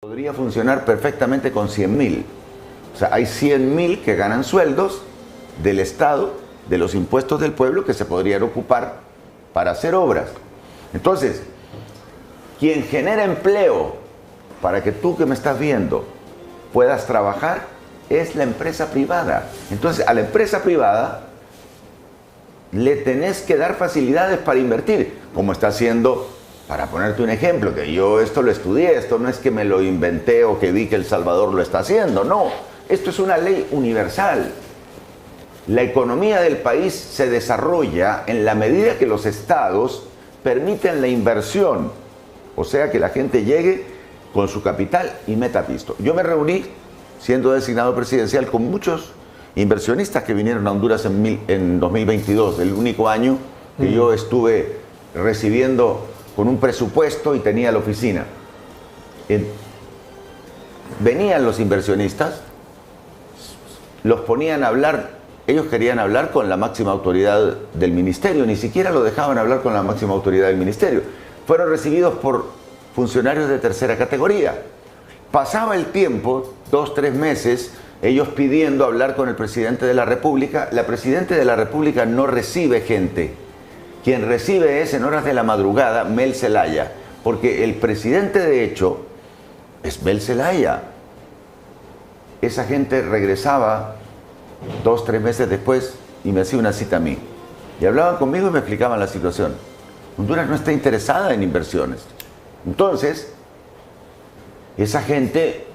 Podría funcionar perfectamente con 100.000. O sea, hay 100.000 que ganan sueldos del Estado, de los impuestos del pueblo, que se podrían ocupar para hacer obras. Entonces, quien genera empleo para que tú que me estás viendo puedas trabajar es la empresa privada. Entonces, a la empresa privada le tenés que dar facilidades para invertir, como está haciendo. Para ponerte un ejemplo, que yo esto lo estudié, esto no es que me lo inventé o que vi que El Salvador lo está haciendo, no. Esto es una ley universal. La economía del país se desarrolla en la medida que los estados permiten la inversión, o sea, que la gente llegue con su capital y meta pisto. Yo me reuní, siendo designado presidencial, con muchos inversionistas que vinieron a Honduras en 2022, el único año que yo estuve recibiendo con un presupuesto y tenía la oficina. Venían los inversionistas, los ponían a hablar, ellos querían hablar con la máxima autoridad del ministerio, ni siquiera lo dejaban hablar con la máxima autoridad del ministerio. Fueron recibidos por funcionarios de tercera categoría. Pasaba el tiempo, 2, 3 meses, ellos pidiendo hablar con el presidente de la República. La presidenta de la República no recibe gente. Quien recibe es en horas de la madrugada Mel Zelaya, porque el presidente de hecho es Mel Zelaya. Esa gente regresaba 2, 3 meses después y me hacía una cita a mí. Y hablaban conmigo y me explicaban la situación. Honduras no está interesada en inversiones. Entonces, esa gente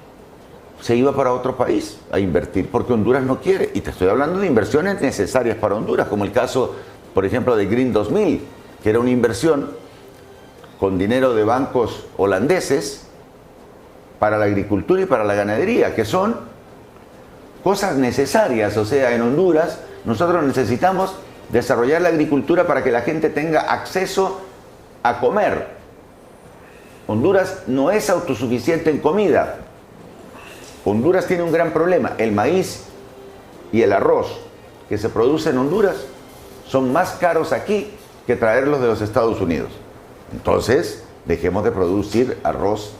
se iba para otro país a invertir porque Honduras no quiere. Y te estoy hablando de inversiones necesarias para Honduras, como el caso, por ejemplo, de Green 2000, que era una inversión con dinero de bancos holandeses para la agricultura y para la ganadería, que son cosas necesarias. O sea, en Honduras nosotros necesitamos desarrollar la agricultura para que la gente tenga acceso a comer. Honduras no es autosuficiente en comida. Honduras tiene un gran problema. El maíz y el arroz que se produce en Honduras son más caros aquí que traerlos de los Estados Unidos. Entonces, dejemos de producir arroz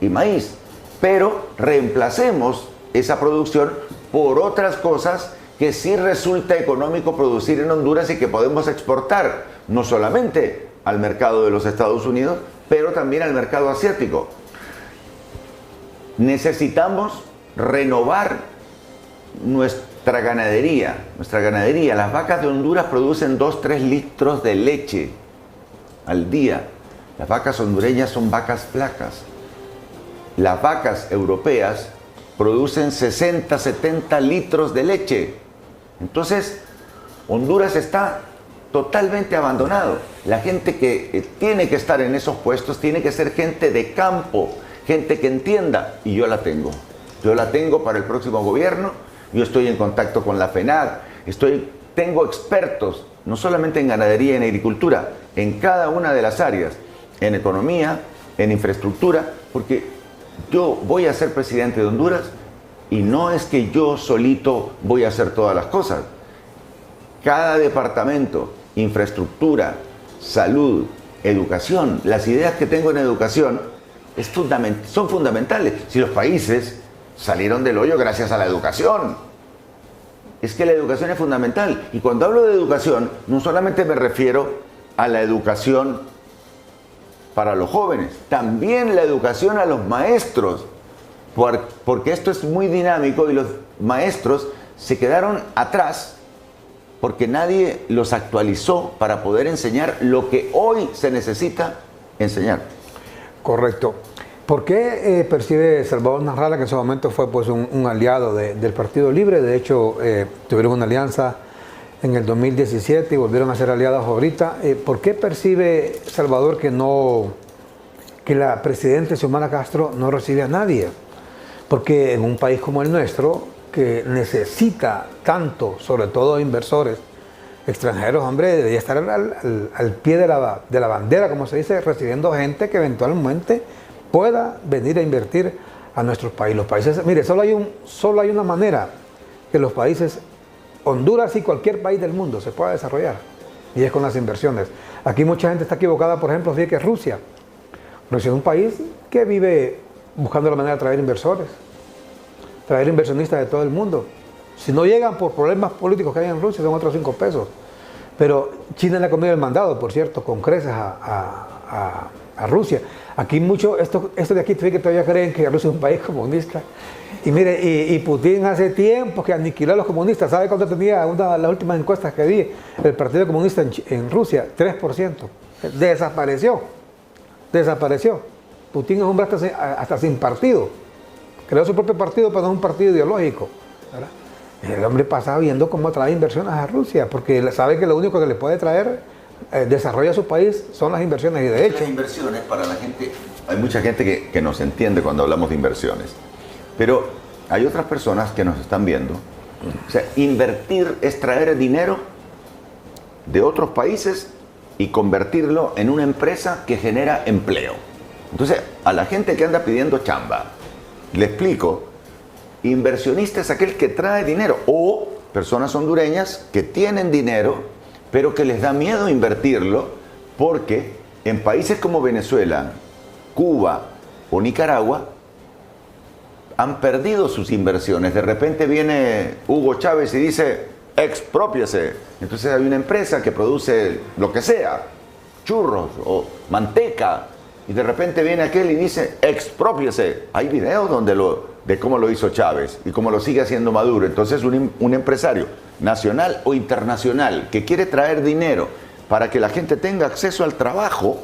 y maíz, pero reemplacemos esa producción por otras cosas que sí resulta económico producir en Honduras y que podemos exportar, no solamente al mercado de los Estados Unidos, pero también al mercado asiático. Necesitamos renovar nuestra ganadería. Las vacas de Honduras producen 2, 3 litros de leche al día. Las vacas hondureñas son vacas flacas. Las vacas europeas producen 60, 70 litros de leche. Entonces, Honduras está totalmente abandonado. La gente que tiene que estar en esos puestos tiene que ser gente de campo, gente que entienda, y yo la tengo. Yo la tengo para el próximo gobierno. Yo estoy en contacto con la FENAD, tengo expertos, no solamente en ganadería y en agricultura, en cada una de las áreas, en economía, en infraestructura, porque yo voy a ser presidente de Honduras y no es que yo solito voy a hacer todas las cosas. Cada departamento, infraestructura, salud, educación, las ideas que tengo en educación son fundamentales. Si los países salieron del hoyo gracias a la educación. Es que la educación es fundamental. Y cuando hablo de educación, no solamente me refiero a la educación para los jóvenes, también la educación a los maestros, porque esto es muy dinámico y los maestros se quedaron atrás porque nadie los actualizó para poder enseñar lo que hoy se necesita enseñar. Correcto. ¿Por qué percibe Salvador Narrala, que en su momento fue pues, un aliado del Partido Libre? De hecho, tuvieron una alianza en el 2017 y volvieron a ser aliados ahorita. ¿Por qué percibe Salvador que la presidenta Xiomara Castro no recibe a nadie? Porque en un país como el nuestro, que necesita tanto, sobre todo inversores extranjeros, hombre, debería estar al pie de la bandera, como se dice, recibiendo gente que eventualmente pueda venir a invertir a nuestros países. Los países, mire, solo hay una manera que los países, Honduras y cualquier país del mundo, se pueda desarrollar, y es con las inversiones. Aquí mucha gente está equivocada, por ejemplo, fíjate que Rusia es un país que vive buscando la manera de traer inversores, traer inversionistas de todo el mundo. Si no llegan por problemas políticos que hay en Rusia, son otros 5 pesos. Pero China le ha comido el mandado, por cierto, con creces a Rusia. Aquí mucho, esto de aquí que todavía creen que Rusia es un país comunista. Y mire, y Putin hace tiempo que aniquiló a los comunistas. ¿Sabe cuánto tenía las últimas encuestas que vi? El Partido Comunista en Rusia, 3%. Desapareció. Putin es un hombre hasta sin partido. Creó su propio partido, pero no es un partido ideológico, ¿verdad? El hombre pasa viendo cómo trae inversiones a Rusia, porque sabe que lo único que le puede traer desarrollo a su país son las inversiones. Y de hecho, las inversiones para la gente, hay mucha gente que nos entiende cuando hablamos de inversiones, pero hay otras personas que nos están viendo. O sea, invertir es traer dinero de otros países y convertirlo en una empresa que genera empleo. Entonces, a la gente que anda pidiendo chamba, le explico: inversionista es aquel que trae dinero, o personas hondureñas que tienen dinero, pero que les da miedo invertirlo porque en países como Venezuela, Cuba o Nicaragua han perdido sus inversiones. De repente viene Hugo Chávez y dice: exprópiese. Entonces hay una empresa que produce lo que sea, churros o manteca, y de repente viene aquel y dice: exprópiese. Hay videos de cómo lo hizo Chávez y cómo lo sigue haciendo Maduro. Entonces un empresario nacional o internacional que quiere traer dinero para que la gente tenga acceso al trabajo,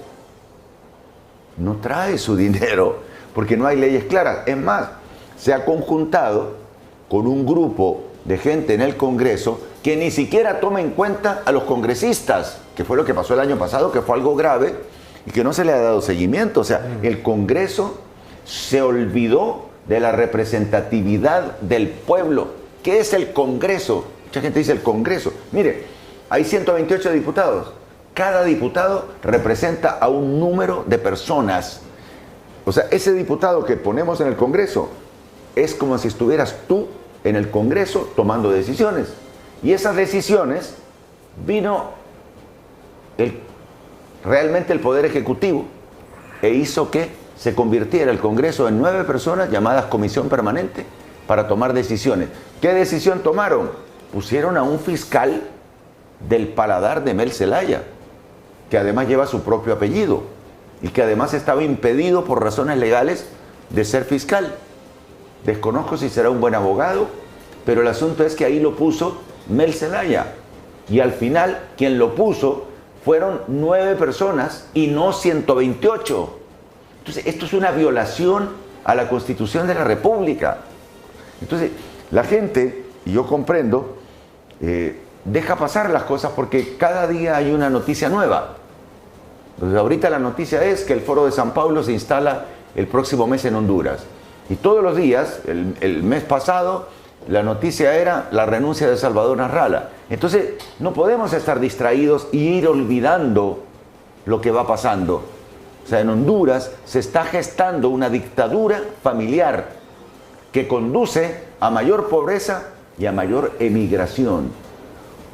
no trae su dinero porque no hay leyes claras. Es más, se ha conjuntado con un grupo de gente en el Congreso que ni siquiera toma en cuenta a los congresistas, que fue lo que pasó el año pasado, que fue algo grave y que no se le ha dado seguimiento. O sea, el Congreso se olvidó de la representatividad del pueblo. ¿Qué es el Congreso? Mucha gente dice el Congreso. Mire, hay 128 diputados. Cada diputado representa a un número de personas. O sea, ese diputado que ponemos en el Congreso es como si estuvieras tú en el Congreso tomando decisiones. Y esas decisiones vino realmente el Poder Ejecutivo e hizo que se convirtiera el Congreso en 9 personas llamadas Comisión Permanente para tomar decisiones. ¿Qué decisión tomaron? Pusieron a un fiscal del paladar de Mel Zelaya, que además lleva su propio apellido y que además estaba impedido por razones legales de ser fiscal. Desconozco si será un buen abogado, pero el asunto es que ahí lo puso Mel Zelaya. Y al final, quien lo puso fueron 9 personas y no 128. Entonces, esto es una violación a la Constitución de la República. Entonces, la gente, y yo comprendo, deja pasar las cosas porque cada día hay una noticia nueva. Entonces, ahorita la noticia es que el Foro de San Pablo se instala el próximo mes en Honduras. Y todos los días, el mes pasado, la noticia era la renuncia de Salvador Narrala. Entonces, no podemos estar distraídos y ir olvidando lo que va pasando. O sea, en Honduras se está gestando una dictadura familiar que conduce a mayor pobreza y a mayor emigración.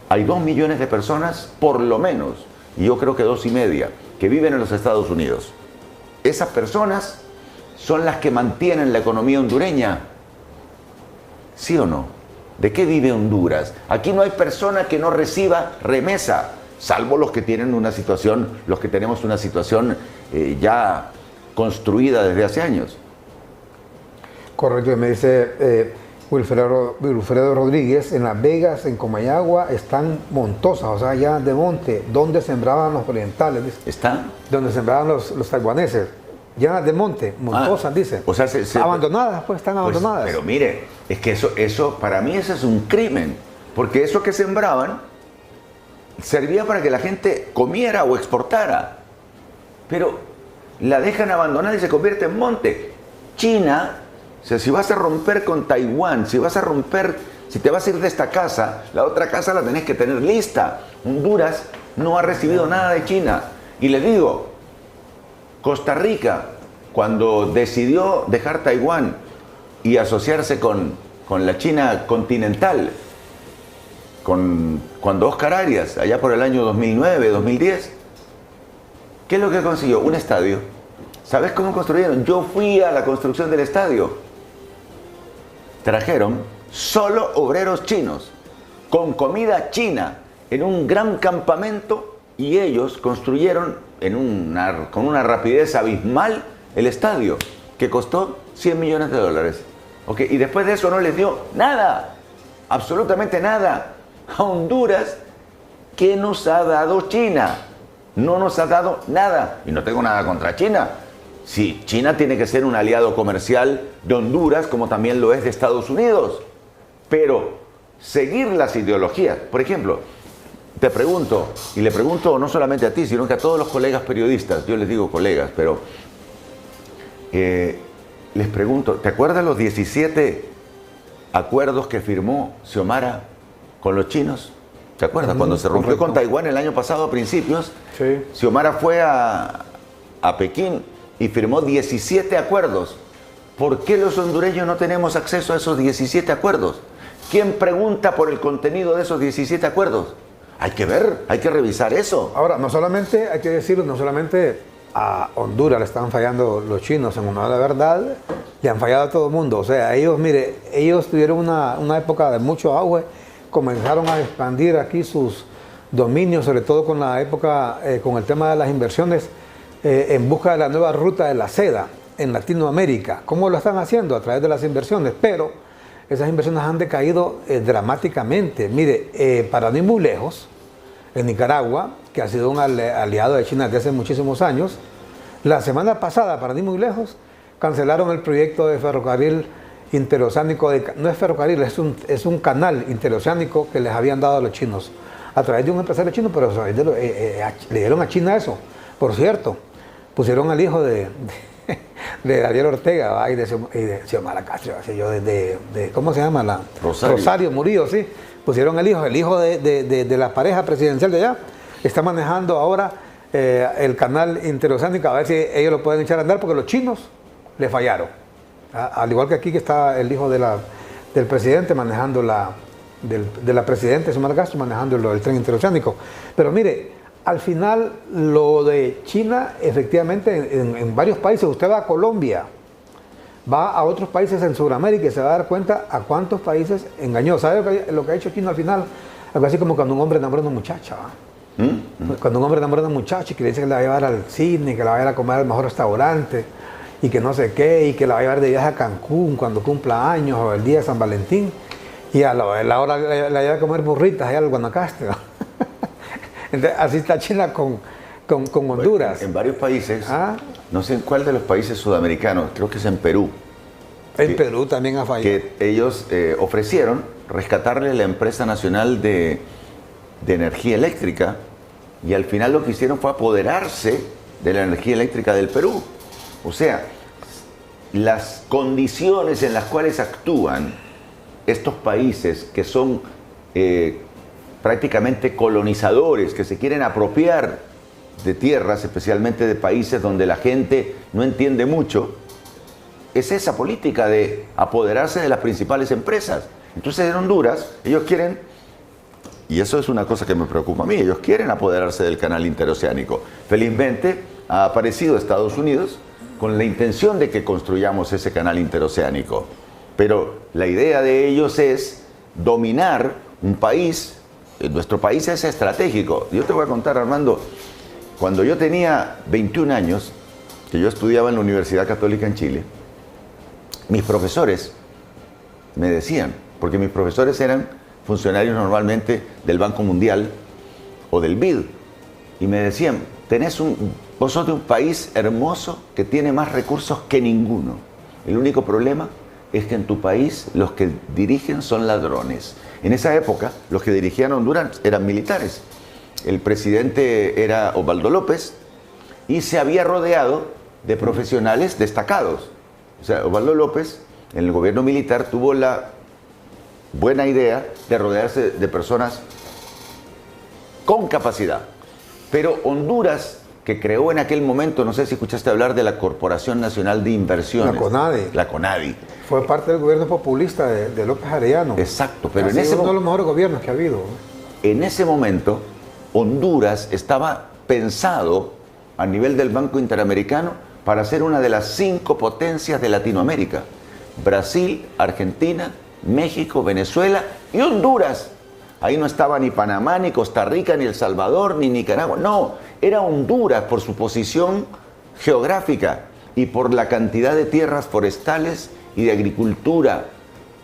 Hay 2 millones de personas, por lo menos, y yo creo que 2,5, que viven en los Estados Unidos. Esas personas son las que mantienen la economía hondureña. ¿Sí o no? ¿De qué vive Honduras? Aquí no hay persona que no reciba remesa, salvo los que tienen una situación, los que tenemos una situación ya construida desde hace años. Correcto, me dice Wilfredo Rodríguez: en Las Vegas, en Comayagua, están montosas, o sea, ya de monte, donde sembraban los orientales, dice. ¿Están? Donde sembraban los taiwaneses, ya de monte, montosas, dice. O sea, abandonadas, pues están abandonadas. Pero mire, es que eso para mí eso es un crimen, porque eso que sembraban servía para que la gente comiera o exportara, pero la dejan abandonada y se convierte en monte. China, o sea, si vas a romper con Taiwán, si te vas a ir de esta casa, la otra casa la tenés que tener lista. Honduras no ha recibido nada de China. Y les digo, Costa Rica, cuando decidió dejar Taiwán y asociarse con la China continental, cuando Oscar Arias, allá por el año 2009, 2010, ¿qué es lo que consiguió? Un estadio. ¿Sabes cómo construyeron? Yo fui a la construcción del estadio. Trajeron solo obreros chinos, con comida china, en un gran campamento, y ellos construyeron con una rapidez abismal el estadio, que costó $100 millones. Okay, y después de eso no les dio nada, absolutamente nada, a Honduras. ¿Qué nos ha dado China? No nos ha dado nada. Y no tengo nada contra China. Sí, China tiene que ser un aliado comercial de Honduras, como también lo es de Estados Unidos. Pero seguir las ideologías, por ejemplo, te pregunto, y le pregunto no solamente a ti, sino que a todos los colegas periodistas, yo les digo colegas, pero les pregunto, ¿te acuerdas los 17 acuerdos que firmó Xiomara con los chinos? ¿Te acuerdas? Cuando se rompió con Taiwán el año pasado a principios, sí. Xiomara fue a Pekín y firmó 17 acuerdos. ¿Por qué los hondureños no tenemos acceso a esos 17 acuerdos? ¿Quién pregunta por el contenido de esos 17 acuerdos? Hay que ver, hay que revisar eso. Ahora, no solamente, hay que decirlo, no solamente a Honduras le están fallando los chinos, en honor a la verdad, le han fallado a todo el mundo. O sea, ellos, mire, ellos tuvieron una época de mucho auge, comenzaron a expandir aquí sus dominios, sobre todo con la época, con el tema de las inversiones, en busca de la nueva ruta de la seda en Latinoamérica. ¿Cómo lo están haciendo? A través de las inversiones, pero esas inversiones han decaído dramáticamente. Mire, para no ir muy lejos, en Nicaragua, que ha sido un aliado de China desde hace muchísimos años, la semana pasada, para no ir muy lejos, cancelaron el proyecto de ferrocarril interoceánico, no es ferrocarril, es un canal interoceánico que les habían dado a los chinos, a través de un empresario chino, pero le dieron a China eso. Por cierto, pusieron al hijo de Daniel Ortega, ¿va? y de Xiomara Castro, ¿cómo se llama? Rosario Murillo, sí. Pusieron el hijo de la pareja presidencial de allá, está manejando ahora el canal interoceánico, a ver si ellos lo pueden echar a andar, porque los chinos le fallaron. Al igual que aquí que está el hijo del presidente manejando de la presidenta Xiomara Castro manejando el tren interoceánico. Pero mire, al final lo de China, efectivamente, en varios países, usted va a Colombia, va a otros países en Sudamérica y se va a dar cuenta a cuántos países engañó. ¿Sabe lo que ha hecho China al final? Algo así como cuando un hombre enamora a una muchacha. Cuando un hombre enamora a una muchacha y que le dice que la va a llevar al cine, que la va a ir a comer al mejor restaurante, y que no sé qué, y que la va a llevar de viaje a Cancún cuando cumpla años o el día de San Valentín, y a la hora la lleva a comer burritas allá al Guanacaste. Entonces, así está China con Honduras. En varios países, no sé en cuál de los países sudamericanos, creo que es en Perú. En Perú también ha fallado. Que ellos ofrecieron rescatarle la empresa nacional de energía eléctrica, y al final lo que hicieron fue apoderarse de la energía eléctrica del Perú. O sea, las condiciones en las cuales actúan estos países que son prácticamente colonizadores, que se quieren apropiar de tierras, especialmente de países donde la gente no entiende mucho, es esa política de apoderarse de las principales empresas. Entonces en Honduras ellos quieren, y eso es una cosa que me preocupa a mí, ellos quieren apoderarse del canal interoceánico. Felizmente ha aparecido Estados Unidos con la intención de que construyamos ese canal interoceánico. Pero la idea de ellos es dominar un país. Nuestro país es estratégico. Yo te voy a contar, Armando, cuando yo tenía 21 años, que yo estudiaba en la Universidad Católica en Chile, mis profesores me decían, porque mis profesores eran funcionarios normalmente del Banco Mundial o del BID, y me decían, vos sos de un país hermoso que tiene más recursos que ninguno. El único problema es que en tu país los que dirigen son ladrones. En esa época, los que dirigían Honduras eran militares. El presidente era Osvaldo López y se había rodeado de profesionales destacados. O sea, Osvaldo López, en el gobierno militar, tuvo la buena idea de rodearse de personas con capacidad. Pero Honduras, que creó en aquel momento, no sé si escuchaste hablar de la Corporación Nacional de Inversiones. La CONADI. La CONADI. Fue parte del gobierno populista de López Arellano. Exacto, pero en ese uno de los mejores gobiernos que ha habido. En ese momento, Honduras estaba pensado a nivel del Banco Interamericano para ser una de las 5 potencias de Latinoamérica. Brasil, Argentina, México, Venezuela y Honduras. Ahí no estaba ni Panamá, ni Costa Rica, ni El Salvador, ni Nicaragua. No, era Honduras por su posición geográfica y por la cantidad de tierras forestales y de agricultura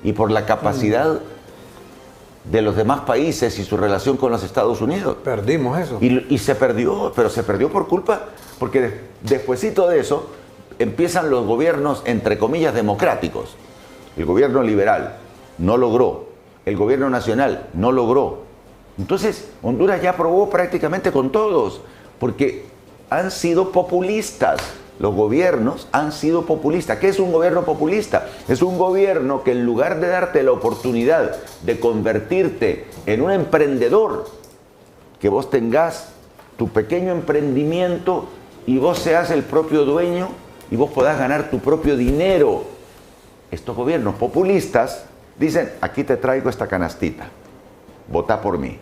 y por la capacidad de los demás países y su relación con los Estados Unidos. Perdimos eso. Y se perdió, pero se perdió por culpa, porque despuesito de eso empiezan los gobiernos, entre comillas, democráticos. El gobierno liberal no logró, el gobierno nacional no logró. Entonces, Honduras ya probó prácticamente con todos, porque han sido populistas. Los gobiernos han sido populistas. ¿Qué es un gobierno populista? Es un gobierno que en lugar de darte la oportunidad de convertirte en un emprendedor, que vos tengas tu pequeño emprendimiento y vos seas el propio dueño y vos podás ganar tu propio dinero. Estos gobiernos populistas dicen, aquí te traigo esta canastita, votá por mí.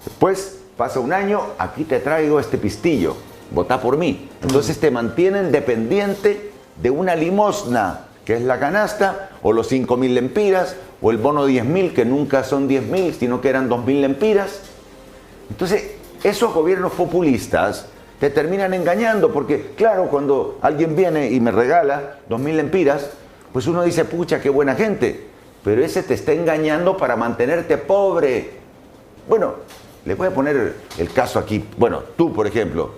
Después pasa un año, aquí te traigo este pistillo, votá por mí. Entonces te mantienen dependiente de una limosna, que es la canasta, o los 5.000 lempiras, o el bono 10.000, que nunca son 10.000, sino que eran 2.000 lempiras. Entonces, esos gobiernos populistas te terminan engañando, porque claro, cuando alguien viene y me regala 2.000 lempiras, pues uno dice, pucha, qué buena gente, pero ese te está engañando para mantenerte pobre. Bueno, les voy a poner el caso aquí. Bueno, tú, por ejemplo,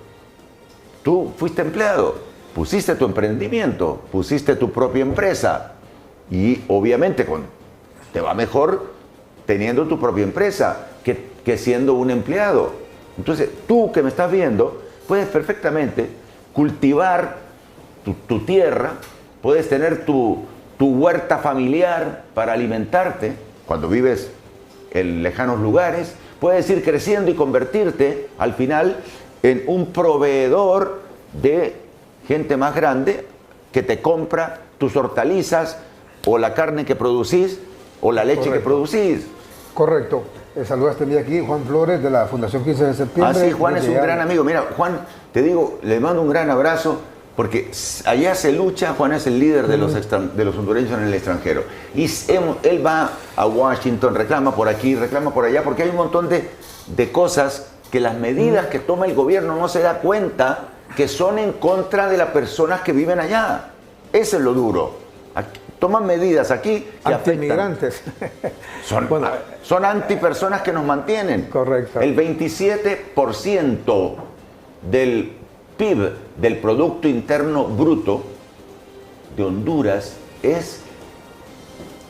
tú fuiste empleado, pusiste tu emprendimiento, pusiste tu propia empresa y obviamente te va mejor teniendo tu propia empresa que siendo un empleado. Entonces, tú que me estás viendo, puedes perfectamente cultivar tu tierra, puedes tener tu huerta familiar para alimentarte cuando vives en lejanos lugares, puedes ir creciendo y convertirte al final en un proveedor de gente más grande que te compra tus hortalizas o la carne que producís o la leche que producís. Correcto. Saludaste a mí aquí, Juan Flores, de la Fundación 15 de septiembre. Ah, sí, Juan es un gran amigo. Mira, Juan, te digo, le mando un gran abrazo, porque allá se lucha. Juan es el líder de los hondureños en el extranjero. Y él va a Washington, reclama por aquí, reclama por allá, porque hay un montón de cosas que las medidas que toma el gobierno no se da cuenta que son en contra de las personas que viven allá. Eso es lo duro. Aquí, toman medidas aquí que antimigrantes. Son antipersonas que nos mantienen. Correcto. El 27% del PIB, del Producto Interno Bruto de Honduras,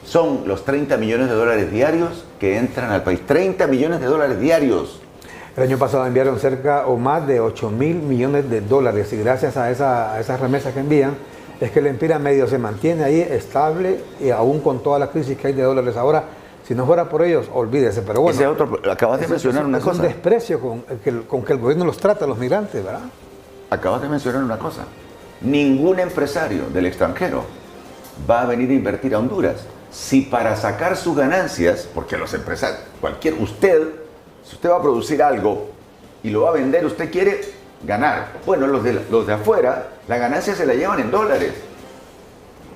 son los 30 millones de dólares diarios que entran al país. 30 millones de dólares diarios. El año pasado enviaron cerca o más de 8.000 millones de dólares y gracias a esas remesas que envían es que el Empira medio se mantiene ahí estable y aún con toda la crisis que hay de dólares ahora. Si no fuera por ellos, olvídese. Pero bueno, acabas de mencionar una cosa. Es un desprecio con que el gobierno los trata a los migrantes, ¿verdad? Acabas de mencionar una cosa. Ningún empresario del extranjero va a venir a invertir a Honduras si para sacar sus ganancias, porque los empresarios, si usted va a producir algo y lo va a vender, usted quiere ganar. Bueno, los de afuera, la ganancia se la llevan en dólares.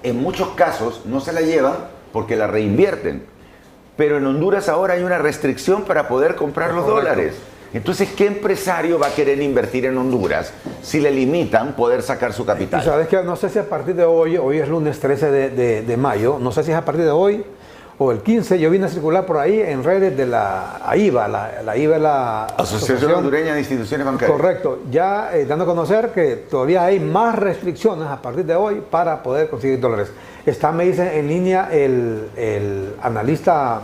En muchos casos no se la llevan porque la reinvierten. Pero en Honduras ahora hay una restricción para poder comprar los dólares. Entonces, ¿qué empresario va a querer invertir en Honduras si le limitan poder sacar su capital? Y sabes que no sé si a partir de hoy es lunes 13 de mayo, no sé si es a partir de hoy o el 15, yo vine a circular por ahí en redes de la AIBA, la IBA es la Asociación Hondureña de Instituciones Bancarias. Correcto, ya dando a conocer que todavía hay más restricciones a partir de hoy para poder conseguir dólares. Está, me dice, en línea el analista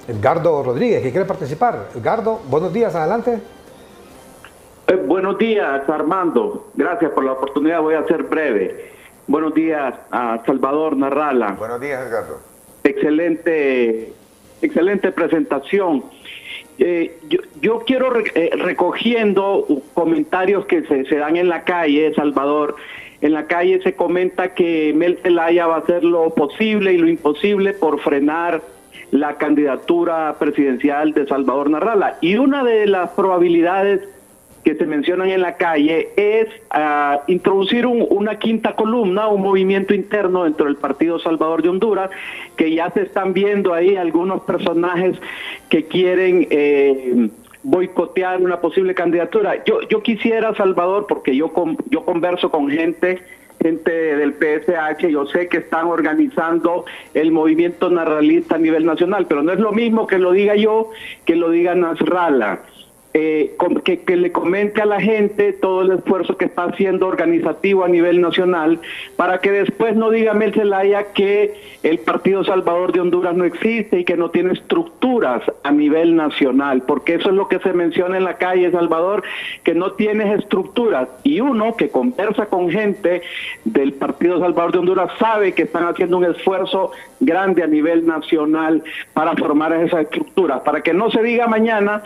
Edgardo Rodríguez, que quiere participar. Edgardo, buenos días, adelante. Buenos días, Armando. Gracias por la oportunidad, voy a ser breve. Buenos días a Salvador Narrala. Buenos días, Edgardo. Excelente presentación. Yo quiero recogiendo comentarios que se dan en la calle, Salvador. En la calle se comenta que Mel Zelaya va a hacer lo posible y lo imposible por frenar la candidatura presidencial de Salvador Narrala. Y una de las probabilidades que se mencionan en la calle es introducir una quinta columna, un movimiento interno dentro del Partido Salvador de Honduras, que ya se están viendo ahí algunos personajes que quieren boicotear una posible candidatura. Yo quisiera, Salvador, porque yo converso con gente del PSH, yo sé que están organizando el movimiento narralista a nivel nacional, pero no es lo mismo que lo diga yo que lo diga Nasralla. Que le comente a la gente todo el esfuerzo que está haciendo organizativo a nivel nacional, para que después no diga Mel Zelaya que el Partido Salvador de Honduras no existe y que no tiene estructuras a nivel nacional, porque eso es lo que se menciona en la calle, Salvador, que no tienes estructuras, y uno que conversa con gente del Partido Salvador de Honduras sabe que están haciendo un esfuerzo grande a nivel nacional para formar esas estructuras, para que no se diga mañana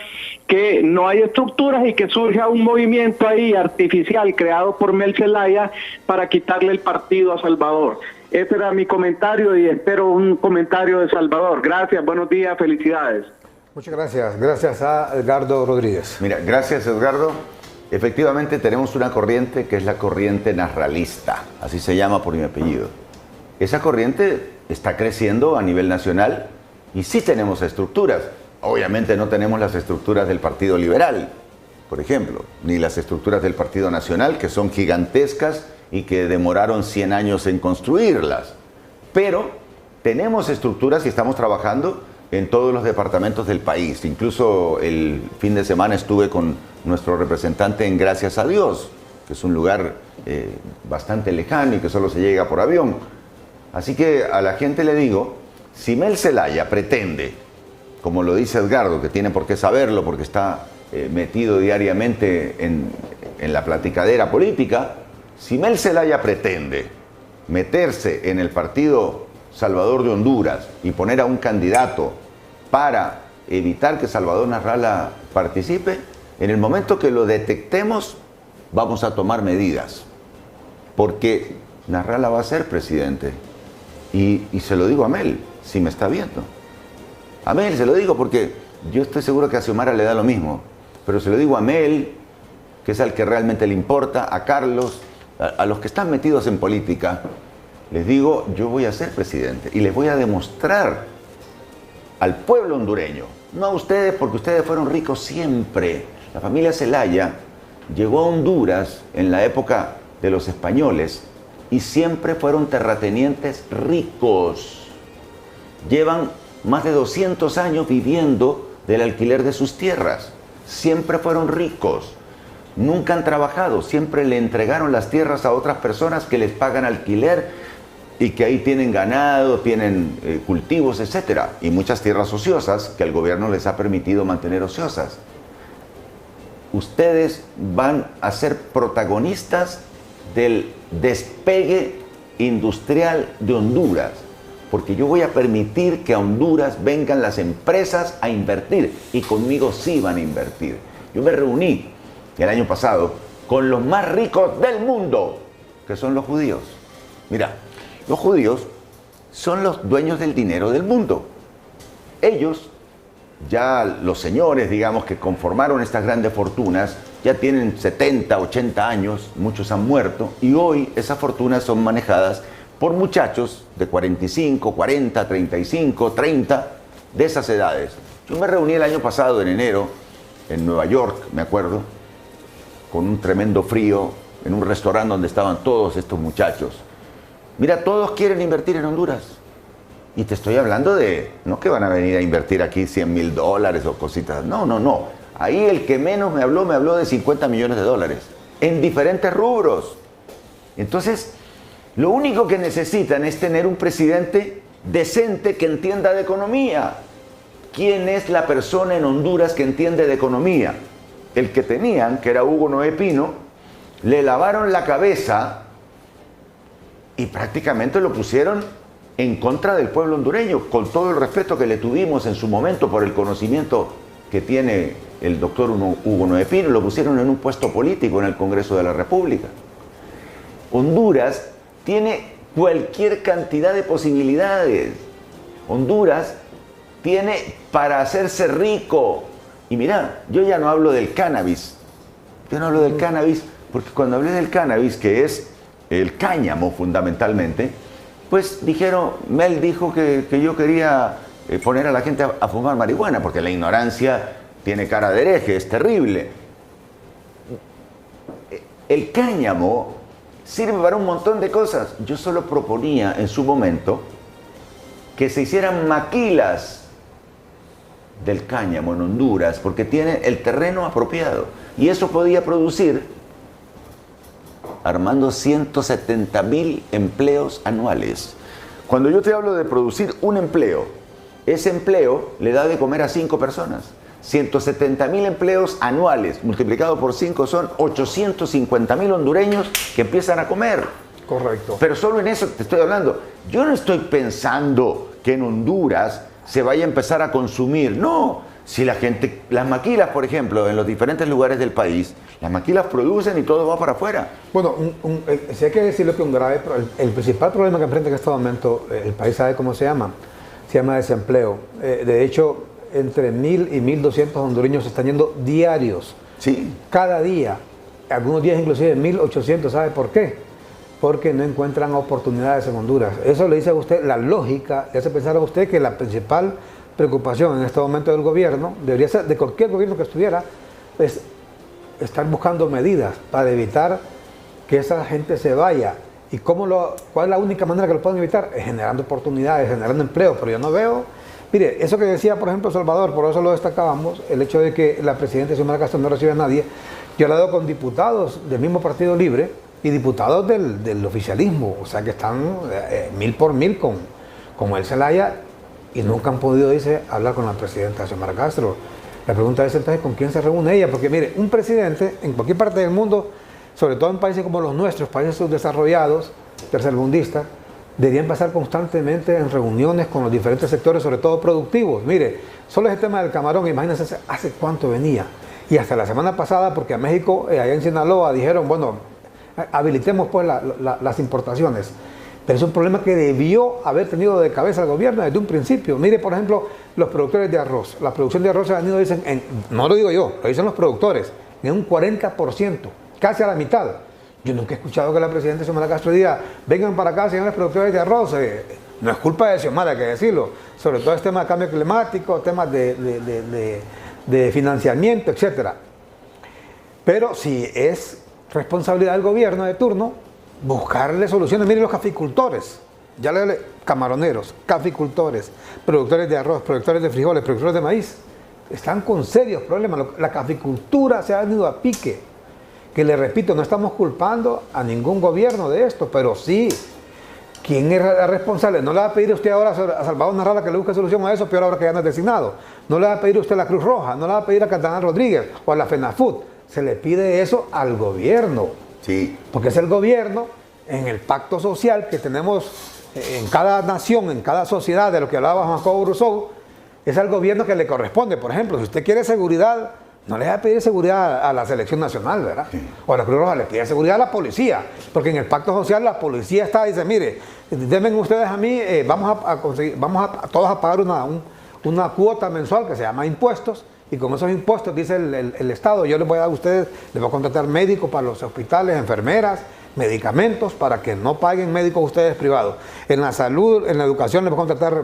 que no hay estructuras y que surja un movimiento ahí artificial creado por Mel Zelaya para quitarle el partido a Salvador. Ese era mi comentario y espero un comentario de Salvador. Gracias, buenos días, felicidades. Muchas gracias. Gracias a Edgardo Rodríguez. Mira, gracias, Edgardo. Efectivamente tenemos una corriente que es la corriente narralista, así se llama por mi apellido. Esa corriente está creciendo a nivel nacional y sí tenemos estructuras. Obviamente no tenemos las estructuras del Partido Liberal, por ejemplo, ni las estructuras del Partido Nacional, que son gigantescas y que demoraron 100 años en construirlas. Pero tenemos estructuras y estamos trabajando en todos los departamentos del país. Incluso el fin de semana estuve con nuestro representante en Gracias a Dios, que es un lugar bastante lejano y que solo se llega por avión. Así que a la gente le digo, si Mel Zelaya pretende, como lo dice Edgardo, que tiene por qué saberlo porque está metido diariamente en la platicadera política, si Mel Zelaya pretende meterse en el Partido Salvador de Honduras y poner a un candidato para evitar que Salvador Nasralla participe, en el momento que lo detectemos vamos a tomar medidas, porque Nasralla va a ser presidente. Y se lo digo a Mel, si me está viendo. A Mel se lo digo porque yo estoy seguro que a Xiomara le da lo mismo, pero se lo digo a Mel, que es al que realmente le importa, a Carlos, a los que están metidos en política, les digo, yo voy a ser presidente y les voy a demostrar al pueblo hondureño, no a ustedes porque ustedes fueron ricos siempre. La familia Zelaya llegó a Honduras en la época de los españoles y siempre fueron terratenientes ricos. Llevan más de 200 años viviendo del alquiler de sus tierras. Siempre fueron ricos. Nunca han trabajado. Siempre le entregaron las tierras a otras personas que les pagan alquiler y que ahí tienen ganado, tienen cultivos, etc. Y muchas tierras ociosas que el gobierno les ha permitido mantener ociosas. Ustedes van a ser protagonistas del despegue industrial de Honduras, porque yo voy a permitir que a Honduras vengan las empresas a invertir, y conmigo sí van a invertir. Yo me reuní el año pasado con los más ricos del mundo, que son los judíos. Mira, los judíos son los dueños del dinero del mundo. Ellos, ya los señores, digamos, que conformaron estas grandes fortunas, ya tienen 70, 80 años, muchos han muerto, y hoy esas fortunas son manejadas por muchachos de 45, 40, 35, 30, de esas edades. Yo me reuní el año pasado, en enero, en Nueva York, me acuerdo, con un tremendo frío, en un restaurante donde estaban todos estos muchachos. Mira, todos quieren invertir en Honduras. Y te estoy hablando de, no que van a venir a invertir aquí $100,000 o cositas. No, no, no. Ahí el que menos me habló de $50 millones en diferentes rubros. Entonces, lo único que necesitan es tener un presidente decente que entienda de economía. ¿Quién es la persona en Honduras que entiende de economía? El que tenían, que era Hugo Noé Pino, le lavaron la cabeza y prácticamente lo pusieron en contra del pueblo hondureño, con todo el respeto que le tuvimos en su momento por el conocimiento que tiene el doctor Hugo Noé Pino, lo pusieron en un puesto político en el Congreso de la República. Honduras tiene cualquier cantidad de posibilidades. Honduras tiene para hacerse rico. Y mira, yo ya no hablo del cannabis, Yo no hablo del cannabis, porque cuando hablé del cannabis, que es el cáñamo fundamentalmente, pues Mel dijo que yo quería poner a la gente a fumar marihuana, porque la ignorancia tiene cara de hereje, es terrible. El cáñamo sirve para un montón de cosas. Yo solo proponía en su momento que se hicieran maquilas del cáñamo en Honduras, porque tiene el terreno apropiado. Y eso podía producir, Armando, 170.000 empleos anuales. Cuando yo te hablo de producir un empleo, ese empleo le da de comer a 5 personas. 170.000 empleos anuales, multiplicado por 5, son 850.000 hondureños que empiezan a comer. Correcto. Pero solo en eso te estoy hablando. Yo no estoy pensando que en Honduras se vaya a empezar a consumir. No, si la gente, las maquilas, por ejemplo, en los diferentes lugares del país, las maquilas producen y todo va para afuera. Bueno, si hay que decirlo que un grave, el principal problema que enfrenta en este momento el país, ¿sabe cómo se llama? Se llama desempleo. De hecho, entre 1.000 y 1.200 hondureños se están yendo diarios. Sí. Cada día. Algunos días inclusive 1.800. ¿Sabe por qué? Porque no encuentran oportunidades en Honduras. Eso le dice a usted, la lógica le hace pensar a usted que la principal preocupación en este momento del gobierno, debería ser de cualquier gobierno que estuviera, es estar buscando medidas para evitar que esa gente se vaya. ¿Y cuál es la única manera que lo pueden evitar? Es generando oportunidades, generando empleo. Pero yo no veo. Mire, eso que decía, por ejemplo, Salvador, por eso lo destacábamos, el hecho de que la presidenta Xiomara Castro no recibe a nadie. Yo he hablado con diputados del mismo Partido Libre y diputados del oficialismo, o sea que están 1000 por 1000 con el Zelaya y nunca han podido, dice, hablar con la presidenta Xiomara Castro. La pregunta es entonces con quién se reúne ella, porque mire, un presidente en cualquier parte del mundo, sobre todo en países como los nuestros, países subdesarrollados, tercermundistas, deberían pasar constantemente en reuniones con los diferentes sectores, sobre todo productivos. Mire, solo ese tema del camarón, imagínense hace cuánto venía. Y hasta la semana pasada, porque a México, allá en Sinaloa, dijeron, bueno, habilitemos pues las importaciones. Pero es un problema que debió haber tenido de cabeza el gobierno desde un principio. Mire, por ejemplo, los productores de arroz. La producción de arroz se ha venido, dicen, no lo digo yo, lo dicen los productores, en un 40%, casi a la mitad. Yo nunca he escuchado que la presidenta Xiomara Castro diga, vengan para acá, señores productores de arroz. No es culpa de Xiomara, hay que decirlo. Sobre todo el tema de cambio climático, temas de financiamiento, etc. Pero si es responsabilidad del gobierno de turno, buscarle soluciones. Miren los caficultores, camaroneros, caficultores, productores de arroz, productores de frijoles, productores de maíz, están con serios problemas. La caficultura se ha venido a pique. Que le repito, no estamos culpando a ningún gobierno de esto, pero sí, ¿quién es responsable? No le va a pedir usted ahora a Salvador Narrala que le busque solución a eso, peor ahora que ya no es designado. No le va a pedir usted a la Cruz Roja, no le va a pedir a Catalán Rodríguez o a la FENAFUT. Se le pide eso al gobierno. Sí. Porque es el gobierno, en el pacto social que tenemos en cada nación, en cada sociedad, de lo que hablaba Juan Jacobo Rousseau, es al gobierno que le corresponde. Por ejemplo, si usted quiere seguridad, no le va a pedir seguridad a la selección nacional, ¿verdad? Sí. O a la Cruz Roja, le pide seguridad a la policía, porque en el pacto social la policía dice, mire, denme ustedes a mí, vamos a todos a pagar una cuota mensual que se llama impuestos, y con esos impuestos, dice el Estado, yo les voy a dar a ustedes, les voy a contratar médicos para los hospitales, enfermeras, medicamentos, para que no paguen médicos ustedes privados. En la salud, en la educación les voy a contratar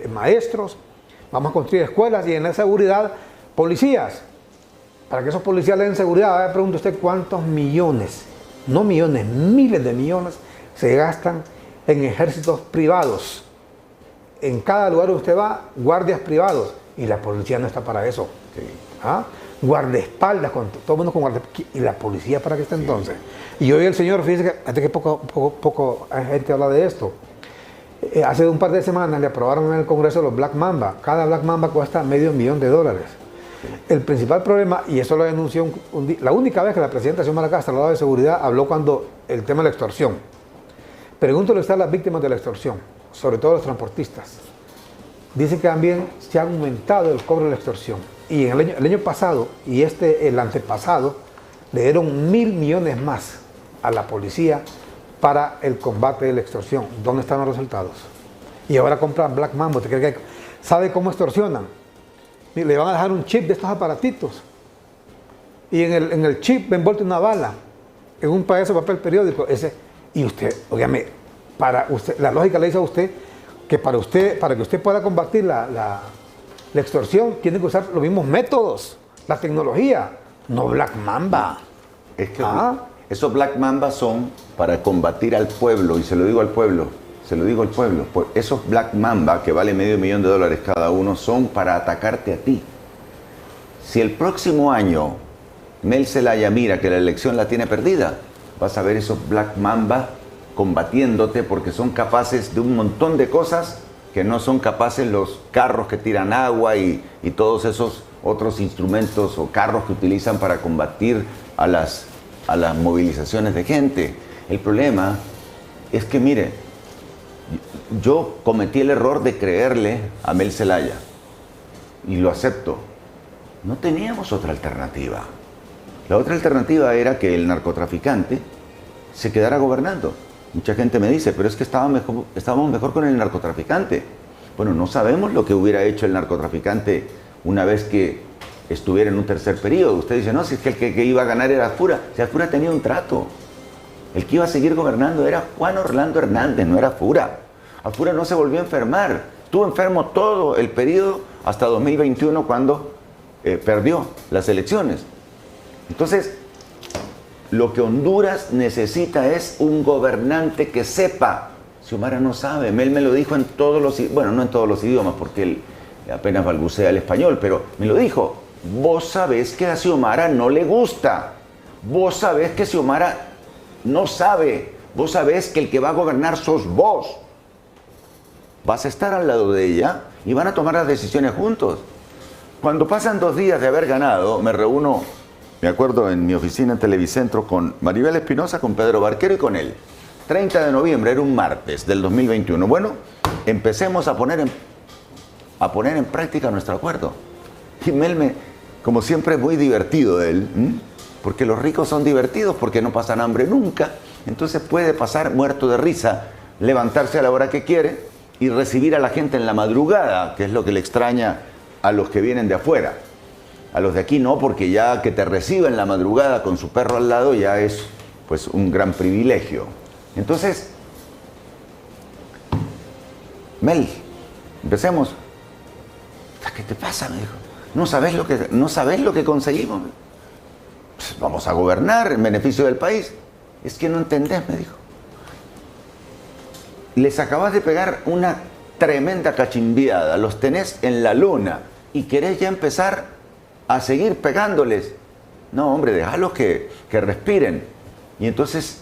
maestros, vamos a construir escuelas, y en la seguridad, policías. Para que esos policías le den seguridad, pregunta usted cuántos millones, no millones, miles de millones se gastan en ejércitos privados. En cada lugar donde usted va, guardias privados, y la policía no está para eso. Sí. ¿Ah? Guardaespaldas, todo el mundo con guardaespaldas. ¿Y la policía para qué está entonces? Y hoy el señor, fíjese que poco gente habla de esto. Hace un par de semanas le aprobaron en el Congreso los Black Mamba. Cada Black Mamba cuesta $500,000. El principal problema, y eso lo denunció la única vez que la presidenta Xiomara Castro hablaba de seguridad, habló cuando el tema de la extorsión. Pregúntale usted a las víctimas de la extorsión, sobre todo los transportistas. Dicen que también se ha aumentado el cobro de la extorsión. Y en el año pasado y el antepasado le dieron 1.000 millones más a la policía para el combate de la extorsión. ¿Dónde están los resultados? Y ahora compran Black Mambo. ¿Sabe cómo extorsionan? Le van a dejar un chip de estos aparatitos. y en el chip envuelto una bala, en un pedazo de papel periódico, y usted, óigame, para usted, la lógica le dice a usted que para que usted pueda combatir la extorsión, tiene que usar los mismos métodos, la tecnología, no Black Mamba. Es que esos Black Mamba son para combatir al pueblo, y se lo digo al pueblo, pues esos Black Mamba, que vale $500,000 cada uno, son para atacarte a ti. Si el próximo año Mel Zelaya mira que la elección la tiene perdida, vas a ver esos Black Mamba combatiéndote, porque son capaces de un montón de cosas que no son capaces los carros que tiran agua y todos esos otros instrumentos o carros que utilizan para combatir a las movilizaciones de gente. El problema es que, mire, yo cometí el error de creerle a Mel Zelaya y lo acepto. No teníamos otra alternativa. La otra alternativa era que el narcotraficante se quedara gobernando. Mucha gente me dice, pero es que estábamos mejor con el narcotraficante. Bueno, no sabemos lo que hubiera hecho el narcotraficante una vez que estuviera en un tercer periodo. Usted dice, no, si es que el que iba a ganar era Fura. Si Fura tenía un trato. El que iba a seguir gobernando era Juan Orlando Hernández, no era Fura. Fura no se volvió a enfermar. Estuvo enfermo todo el periodo hasta 2021 cuando perdió las elecciones. Entonces, lo que Honduras necesita es un gobernante que sepa. Xiomara no sabe. Mel me lo dijo en todos los, bueno, no en todos los idiomas, porque él apenas balbucea el español, pero me lo dijo. Vos sabés que a Xiomara no le gusta. Vos sabés que Xiomara no sabe. Vos sabés que el que va a gobernar sos vos. Vas a estar al lado de ella y van a tomar las decisiones juntos. Cuando pasan 2 días de haber ganado, me reúno, me acuerdo, en mi oficina en Televicentro con Maribel Espinosa, con Pedro Barquero y con él. 30 de noviembre, era un martes del 2021. Bueno, empecemos a poner en práctica nuestro acuerdo. Y Mel, como siempre, es muy divertido él, porque los ricos son divertidos, porque no pasan hambre nunca. Entonces puede pasar muerto de risa, levantarse a la hora que quiere y recibir a la gente en la madrugada, que es lo que le extraña a los que vienen de afuera. A los de aquí no, porque ya que te reciba en la madrugada con su perro al lado ya es pues un gran privilegio. Entonces, Mel, empecemos. ¿Qué te pasa? Me dijo. ¿No sabes lo que conseguimos? Pues vamos a gobernar en beneficio del país. Es que no entendés, me dijo. Les acabas de pegar una tremenda cachimbiada, los tenés en la luna y querés ya empezar a seguir pegándoles. No, hombre, déjalos que respiren. Y entonces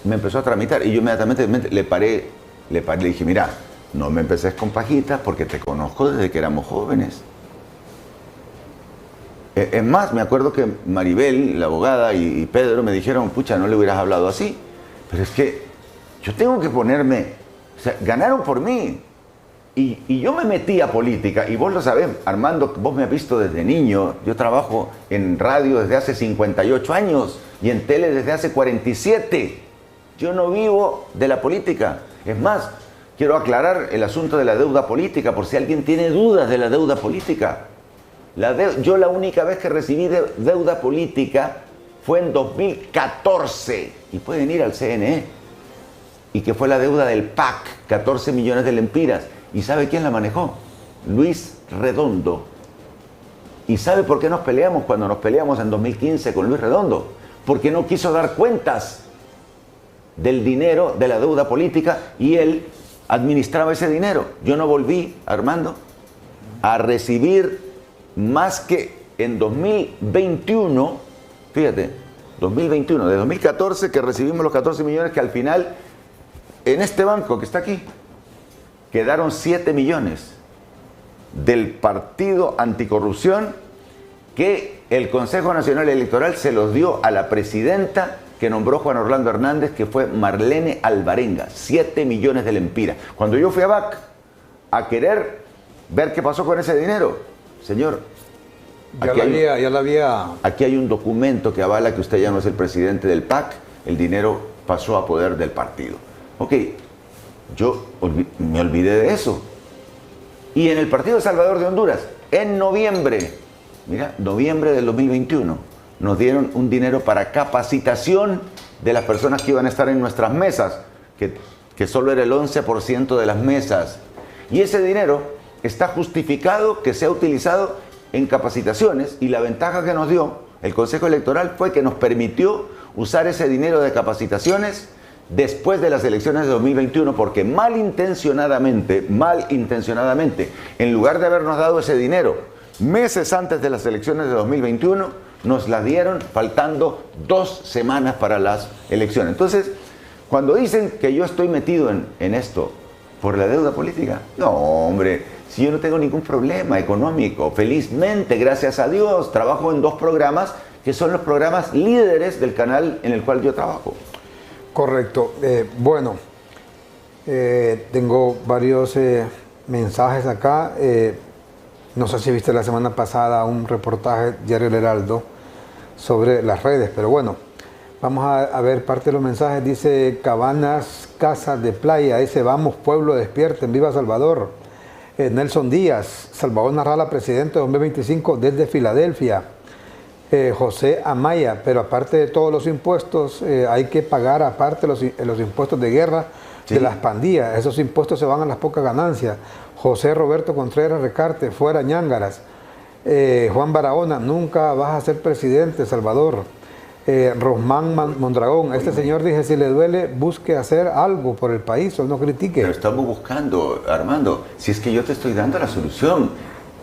me empezó a tramitar y yo inmediatamente le paré, le dije, mira, no me empeces con pajitas porque te conozco desde que éramos jóvenes. Es más, me acuerdo que Maribel, la abogada, y Pedro me dijeron, pucha, no le hubieras hablado así. Pero es que yo tengo que ponerme, o sea, ganaron por mí. Y yo me metí a política, y vos lo sabés, Armando, vos me has visto desde niño. Yo trabajo en radio desde hace 58 años y en tele desde hace 47. Yo no vivo de la política. Es más, quiero aclarar el asunto de la deuda política, por si alguien tiene dudas de la deuda política. Yo la única vez que recibí deuda política fue en 2014, y pueden ir al CNE, y que fue la deuda del PAC, 14 millones de lempiras. ¿Y sabe quién la manejó? Luis Redondo. ¿Y sabe por qué nos peleamos cuando nos peleamos en 2015 con Luis Redondo? Porque no quiso dar cuentas del dinero de la deuda política y él administraba ese dinero. Yo no volví, Armando, a recibir más que en 2021, fíjate, 2021, de 2014 que recibimos los 14 millones que al final, en este banco que está aquí, quedaron 7 millones del partido anticorrupción que el Consejo Nacional Electoral se los dio a la presidenta que nombró Juan Orlando Hernández, que fue Marlene Alvarenga. 7 millones de lempiras. Cuando yo fui a BAC a querer ver qué pasó con ese dinero, señor, aquí hay un documento que avala que usted ya no es el presidente del PAC, el dinero pasó a poder del partido. Ok, yo me olvidé de eso. Y en el Partido Salvador de Honduras, en noviembre, mira, noviembre del 2021, nos dieron un dinero para capacitación de las personas que iban a estar en nuestras mesas, que solo era el 11% de las mesas. Y ese dinero está justificado que sea utilizado en capacitaciones, y la ventaja que nos dio el Consejo Electoral fue que nos permitió usar ese dinero de capacitaciones después de las elecciones de 2021, porque malintencionadamente, en lugar de habernos dado ese dinero meses antes de las elecciones de 2021, nos la dieron faltando 2 semanas para las elecciones. Entonces, cuando dicen que yo estoy metido en esto por la deuda política, no, hombre, si yo no tengo ningún problema económico, felizmente, gracias a Dios, trabajo en 2 programas que son los programas líderes del canal en el cual yo trabajo. Correcto. Tengo varios mensajes acá. No sé si viste la semana pasada un reportaje Diario El Heraldo sobre las redes, pero bueno, vamos a ver parte de los mensajes. Dice Cabanas, Casas de Playa, dice vamos pueblo despierten, viva Salvador. Nelson Díaz, Salvador Narrala, presidente 2025 desde Filadelfia. José Amaya, pero aparte de todos los impuestos, hay que pagar aparte los impuestos de guerra de las pandillas. Esos impuestos se van a las pocas ganancias. José Roberto Contreras Recarte, fuera ñángaras. Juan Barahona, nunca vas a ser presidente, Salvador. Rosmán Mondragón, este señor dice, si le duele, busque hacer algo por el país o no critique. Pero estamos buscando, Armando, si es que yo te estoy dando la solución.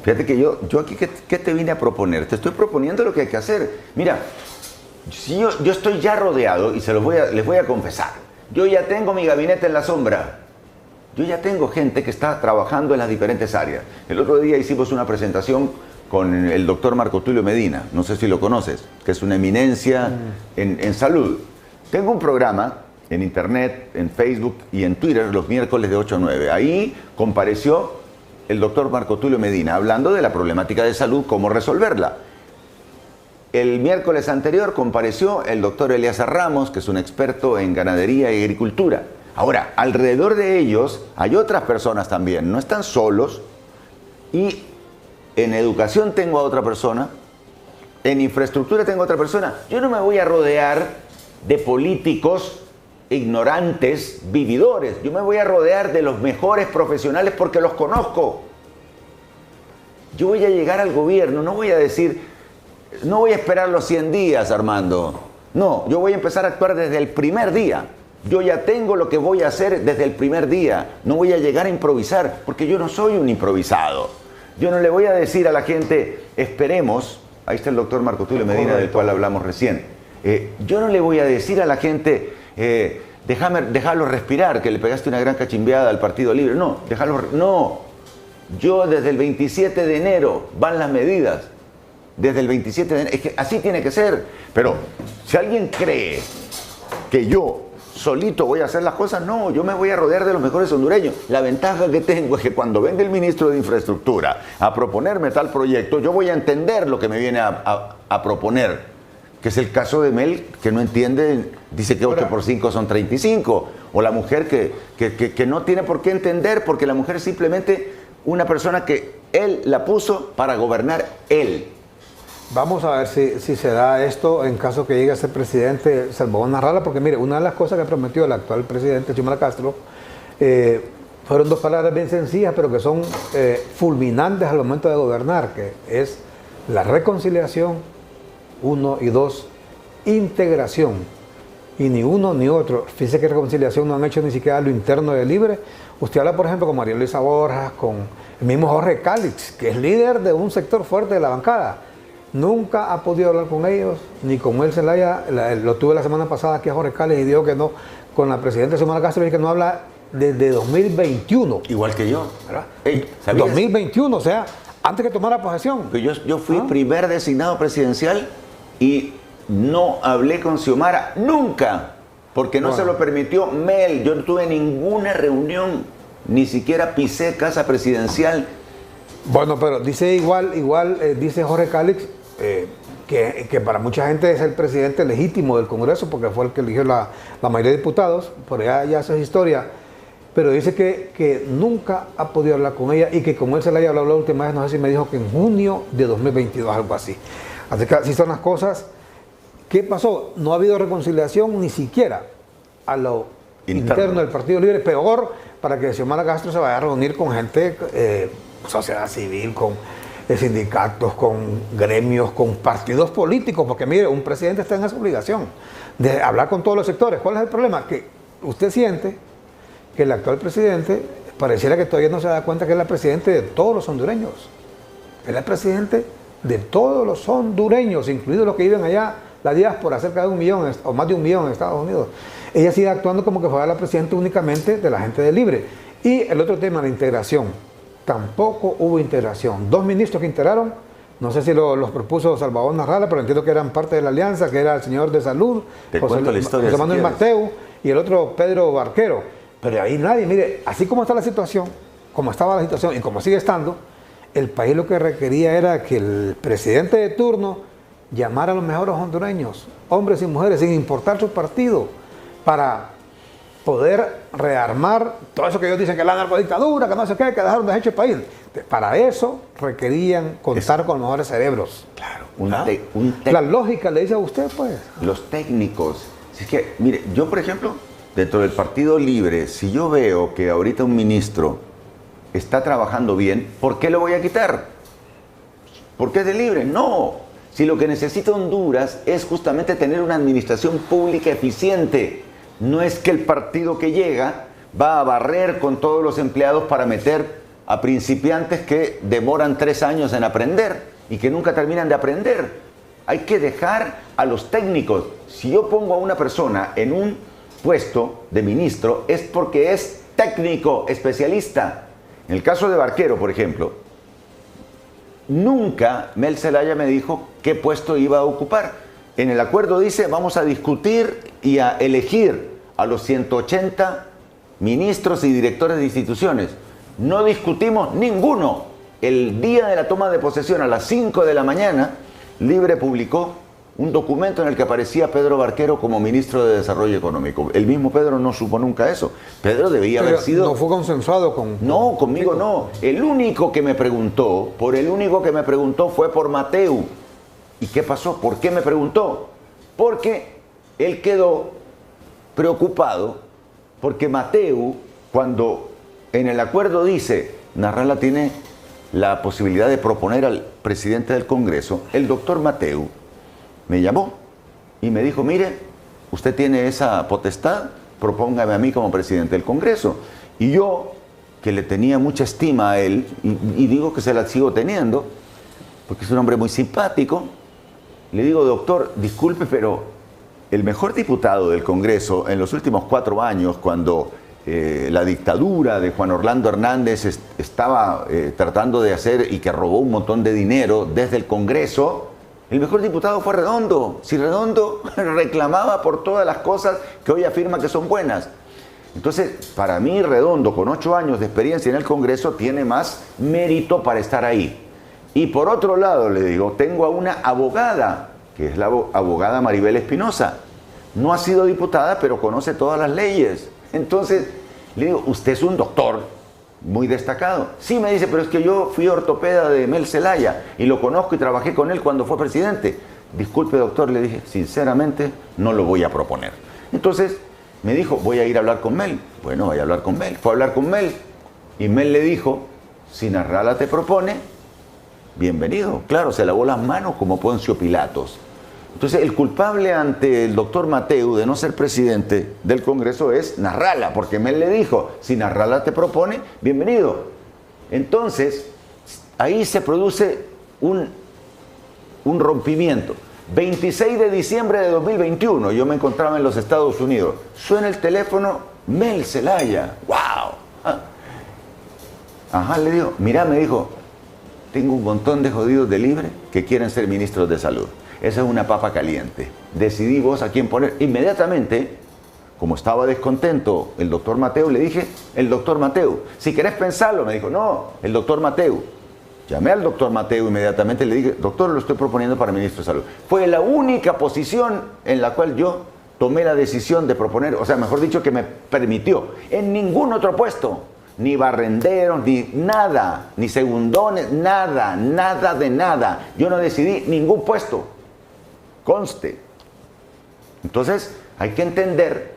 Fíjate que yo aquí, ¿qué te vine a proponer? Te estoy proponiendo lo que hay que hacer. Mira, si yo estoy ya rodeado, y les voy a confesar, yo ya tengo mi gabinete en la sombra. Yo ya tengo gente que está trabajando en las diferentes áreas. El otro día hicimos una presentación con el doctor Marco Tulio Medina, no sé si lo conoces, que es una eminencia en salud. Tengo un programa en internet, en Facebook y en Twitter los miércoles de 8 a 9. Ahí compareció el doctor Marco Tulio Medina, hablando de la problemática de salud, cómo resolverla. El miércoles anterior compareció el doctor Elías Ramos, que es un experto en ganadería y agricultura. Ahora, alrededor de ellos hay otras personas también, no están solos. Y en educación tengo a otra persona, en infraestructura tengo a otra persona. Yo no me voy a rodear de políticos ignorantes, vividores. Yo me voy a rodear de los mejores profesionales porque los conozco. Yo voy a llegar al gobierno, no voy a decir, no voy a esperar los 100 días, Armando. No, yo voy a empezar a actuar desde el primer día. Yo ya tengo lo que voy a hacer desde el primer día. No voy a llegar a improvisar, porque yo no soy un improvisado. Yo no le voy a decir a la gente, esperemos, ahí está el doctor Marco Tulio Medina, del cual hablamos recién. Yo no le voy a decir a la gente, déjalo respirar, que le pegaste una gran cachimbeada al Partido Libre. No, no. Yo desde el 27 de enero van las medidas. Desde el 27 de enero. Es que así tiene que ser. Pero si alguien cree que yo solito voy a hacer las cosas, no, yo me voy a rodear de los mejores hondureños. La ventaja que tengo es que cuando venga el ministro de Infraestructura a proponerme tal proyecto, yo voy a entender lo que me viene a proponer, que es el caso de Mel, que no entiende, dice que 8 por 5 son 35, o la mujer que no tiene por qué entender, porque la mujer es simplemente una persona que él la puso para gobernar él. Vamos a ver si se da esto en caso que llegue a ser presidente Salvador Narrala, porque mire, una de las cosas que prometió el actual presidente Xiomara Castro fueron 2 palabras bien sencillas, pero que son fulminantes al momento de gobernar, que es la reconciliación, 1, y 2, integración. Y ni uno ni otro. Fíjese que reconciliación no han hecho ni siquiera lo interno de Libre. Usted habla, por ejemplo, con María Luisa Borjas, con el mismo Jorge Calix, que es líder de un sector fuerte de la bancada. Nunca ha podido hablar con ellos, ni con él Zelaya. Lo tuve la semana pasada aquí a Jorge Calix y dijo que no. Con la presidenta Xiomara Castro dice que no habla desde 2021. Igual que yo. Hey, 2021, o sea, antes que tomara posesión. Yo fui primer designado presidencial y no hablé con Xiomara nunca, porque no se lo permitió Mel. Yo no tuve ninguna reunión, ni siquiera pisé casa presidencial. Bueno, pero dice igual dice Jorge Calix que para mucha gente es el presidente legítimo del Congreso, porque fue el que eligió la mayoría de diputados, por allá ya esa es historia. Pero dice que nunca ha podido hablar con ella y que como él se la haya hablado la última vez, no sé si me dijo que en junio de 2022, algo así. Así que así son las cosas. ¿Qué pasó? No ha habido reconciliación ni siquiera a lo interno del Partido Libre. Peor, para que Xiomara Castro se vaya a reunir con gente, sociedad civil, con sindicatos, con gremios, con partidos políticos, porque mire, un presidente está en esa obligación de hablar con todos los sectores. ¿Cuál es el problema? Que usted siente que el actual presidente pareciera que todavía no se da cuenta que es el presidente de todos los hondureños. Es el presidente de todos los hondureños, incluidos los que viven allá, la diáspora, cerca de 1 millón o más de 1 millón en Estados Unidos. Ella sigue actuando como que fuera la presidenta únicamente de la gente de Libre. Y el otro tema, la integración. Tampoco hubo integración. 2 ministros que integraron, no sé si los propuso Salvador Narrala, pero entiendo que eran parte de la alianza, que era el señor de Salud, José Manuel Mateu, y el otro Pedro Barquero. Pero ahí nadie, mire, así como está la situación, como estaba la situación y como sigue estando, el país lo que requería era que el presidente de turno llamara a los mejores hondureños, hombres y mujeres, sin importar su partido, para poder rearmar todo eso que ellos dicen que es la narcodictadura, que no sé qué, que dejaron deshecho el país. Para eso requerían contar con los mejores cerebros. Claro. La lógica le dice a usted, pues. Los técnicos. Es que, mire, yo por ejemplo, dentro del Partido Libre, si yo veo que ahorita un ministro está trabajando bien, ¿por qué lo voy a quitar? ¿Por qué es de Libre? No. Si lo que necesita Honduras es justamente tener una administración pública eficiente. No es que el partido que llega va a barrer con todos los empleados para meter a principiantes que demoran 3 años en aprender y que nunca terminan de aprender. Hay que dejar a los técnicos. Si yo pongo a una persona en un puesto de ministro es porque es técnico, especialista. En el caso de Barquero, por ejemplo, nunca Mel Zelaya me dijo qué puesto iba a ocupar. En el acuerdo dice, vamos a discutir y a elegir a los 180 ministros y directores de instituciones. No discutimos ninguno. El día de la toma de posesión, a las 5 de la mañana, Libre publicó un documento en el que aparecía Pedro Barquero como ministro de Desarrollo Económico. El mismo Pedro no supo nunca eso. Pedro debía haber sido... ¿No fue consensuado con...? No, conmigo no. El único que me preguntó, fue por Mateu. ¿Y qué pasó? ¿Por qué me preguntó? Porque él quedó preocupado porque Mateu, cuando en el acuerdo dice, Narrala tiene la posibilidad de proponer al presidente del Congreso, el doctor Mateu me llamó y me dijo, mire, usted tiene esa potestad, propóngame a mí como presidente del Congreso. Y yo, que le tenía mucha estima a él, y digo que se la sigo teniendo, porque es un hombre muy simpático, le digo, doctor, disculpe, pero el mejor diputado del Congreso en los últimos 4 años, cuando la dictadura de Juan Orlando Hernández estaba tratando de hacer y que robó un montón de dinero desde el Congreso, el mejor diputado fue Redondo. Si Redondo reclamaba por todas las cosas que hoy afirma que son buenas. Entonces, para mí Redondo, con 8 años de experiencia en el Congreso, tiene más mérito para estar ahí. Y por otro lado, le digo, tengo a una abogada, que es la abogada Maribel Espinosa. No ha sido diputada, pero conoce todas las leyes. Entonces, le digo, usted es un doctor muy destacado. Sí, me dice, pero es que yo fui ortopeda de Mel Zelaya y lo conozco y trabajé con él cuando fue presidente. Disculpe, doctor, le dije, sinceramente, no lo voy a proponer. Entonces, me dijo, voy a ir a hablar con Mel. Bueno, voy a hablar con Mel. Fue a hablar con Mel. Y Mel le dijo, si Narrala te propone, bienvenido. Claro, se lavó las manos como Poncio Pilatos. Entonces, el culpable ante el doctor Mateu de no ser presidente del Congreso es Narrala, porque Mel le dijo, si Narrala te propone, bienvenido. Entonces, ahí se produce un rompimiento. 26 de diciembre de 2021, yo me encontraba en los Estados Unidos. Suena el teléfono, Mel Zelaya. ¡Wow! Ajá, le digo, mira, me dijo, tengo un montón de jodidos de Libre que quieren ser ministros de salud. Esa es una papa caliente. Decidí vos a quién poner. Inmediatamente, como estaba descontento el doctor Mateu, le dije, el doctor Mateu. Si querés pensarlo, me dijo, no, el doctor Mateu. Llamé al doctor Mateu inmediatamente y le dije, doctor, lo estoy proponiendo para ministro de salud. Fue la única posición en la cual yo tomé la decisión de proponer, o sea, mejor dicho, que me permitió. En ningún otro puesto, ni barrenderos, ni nada, ni segundones, nada de nada. Yo no decidí ningún puesto. Conste. Entonces, hay que entender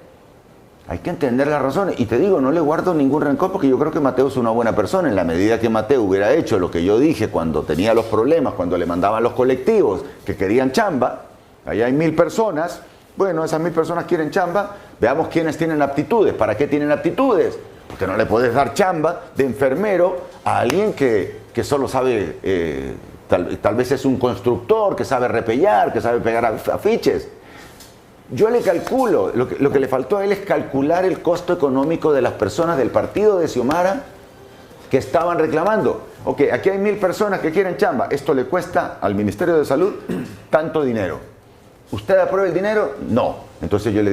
las razones. Y te digo, no le guardo ningún rencor porque yo creo que Mateo es una buena persona. En la medida que Mateo hubiera hecho lo que yo dije cuando tenía los problemas, cuando le mandaban los colectivos que querían chamba, allá hay 1000 personas, bueno, esas 1000 personas quieren chamba, veamos quiénes tienen aptitudes. ¿Para qué tienen aptitudes? Porque no le puedes dar chamba de enfermero a alguien que solo sabe, tal vez es un constructor, que sabe repellar, que sabe pegar afiches. Yo le calculo, lo que le faltó a él es calcular el costo económico de las personas del partido de Xiomara que estaban reclamando. Ok, aquí hay 1000 personas que quieren chamba, esto le cuesta al Ministerio de Salud tanto dinero. ¿Usted aprueba el dinero? No. Entonces yo le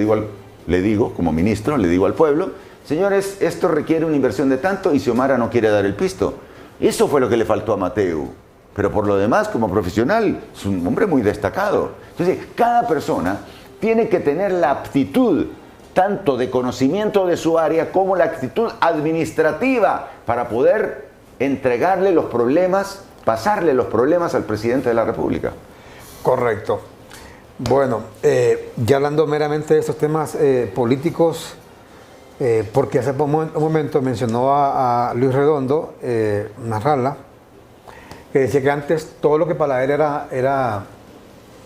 digo como ministro, le digo al pueblo, señores, esto requiere una inversión de tanto y Xiomara no quiere dar el pisto. Eso fue lo que le faltó a Mateo. Pero por lo demás, como profesional, es un hombre muy destacado. Entonces, cada persona tiene que tener la aptitud tanto de conocimiento de su área como la actitud administrativa para poder entregarle los problemas, pasarle los problemas al presidente de la República. Correcto. Bueno, ya hablando meramente de estos temas políticos, porque hace un momento mencionó a Luis Redondo, Narrala, que decía que antes todo lo que para él era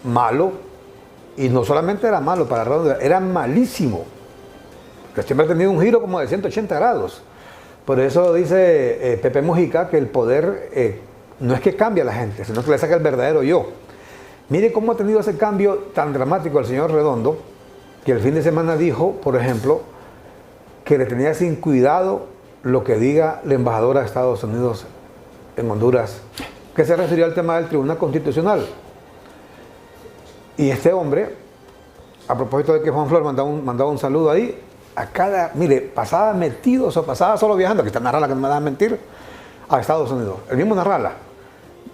malo. Y no solamente era malo para Redondo, era malísimo. Que siempre ha tenido un giro como de 180 grados. Por eso dice Pepe Mujica que el poder no es que cambie a la gente, sino que le saca el verdadero yo. Mire cómo ha tenido ese cambio tan dramático el señor Redondo, que el fin de semana dijo, por ejemplo, que le tenía sin cuidado lo que diga la embajadora de Estados Unidos en Honduras, que se refirió al tema del Tribunal Constitucional. Y este hombre, a propósito de que Juan Flor mandaba un saludo ahí, mire, pasaba metido, pasaba solo viajando, que está Narrala, que no me da mentir, a Estados Unidos. El mismo Narrala,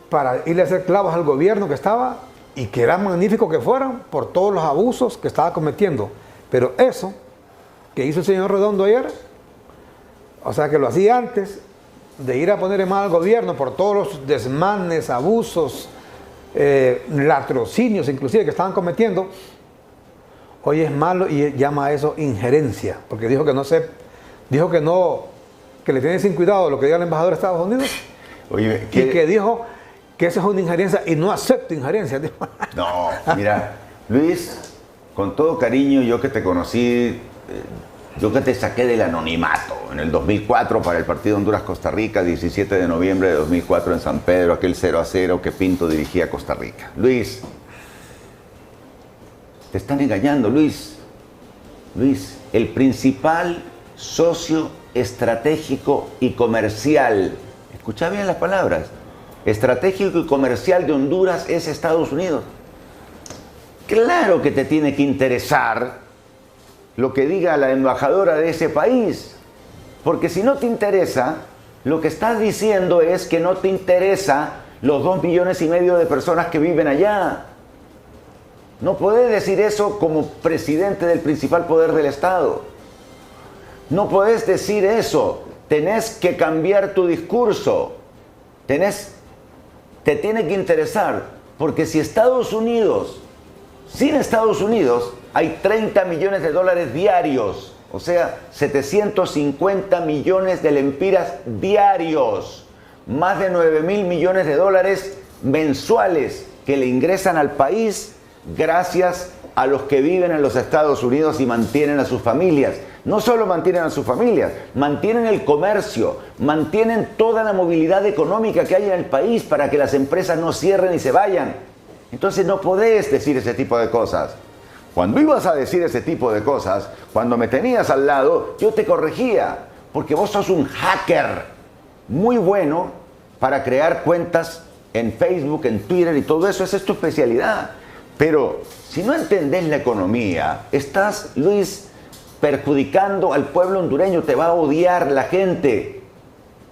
para irle a hacer clavos al gobierno que estaba, y que era magnífico que fueran, por todos los abusos que estaba cometiendo. Pero eso que hizo el señor Redondo ayer, o sea, que lo hacía antes de ir a poner en mal al gobierno por todos los desmanes, abusos, latrocinios inclusive que estaban cometiendo, hoy es malo y llama a eso injerencia, porque dijo que le tiene sin cuidado lo que diga el embajador de Estados Unidos. Oye, y que dijo que eso es una injerencia y no acepto injerencia. No, mira, Luis, con todo cariño, yo que te conocí, yo que te saqué del anonimato en el 2004 para el partido Honduras-Costa Rica, 17 de noviembre de 2004 en San Pedro, aquel 0-0 que Pinto dirigía a Costa Rica. Luis, te están engañando, Luis. Luis, el principal socio estratégico y comercial, escucha bien las palabras, estratégico y comercial de Honduras es Estados Unidos. Claro que te tiene que interesar lo que diga la embajadora de ese país, porque si no te interesa, lo que estás diciendo es que no te interesa los 2,5 millones de personas que viven allá. No podés decir eso como presidente del principal poder del Estado. No podés decir eso. Tenés que cambiar tu discurso. Te tiene que interesar, porque si Estados Unidos, sin Estados Unidos, hay 30 millones de dólares diarios, o sea, 750 millones de lempiras diarios, más de 9,000 millones de dólares mensuales que le ingresan al país gracias a los que viven en los Estados Unidos y mantienen a sus familias. No solo mantienen a sus familias, mantienen el comercio, mantienen toda la movilidad económica que hay en el país para que las empresas no cierren y se vayan. Entonces no podés decir ese tipo de cosas. Cuando ibas a decir ese tipo de cosas, cuando me tenías al lado, yo te corregía, porque vos sos un hacker muy bueno para crear cuentas en Facebook, en Twitter y todo eso, esa es tu especialidad. Pero si no entendés la economía, estás, Luis, perjudicando al pueblo hondureño, te va a odiar la gente.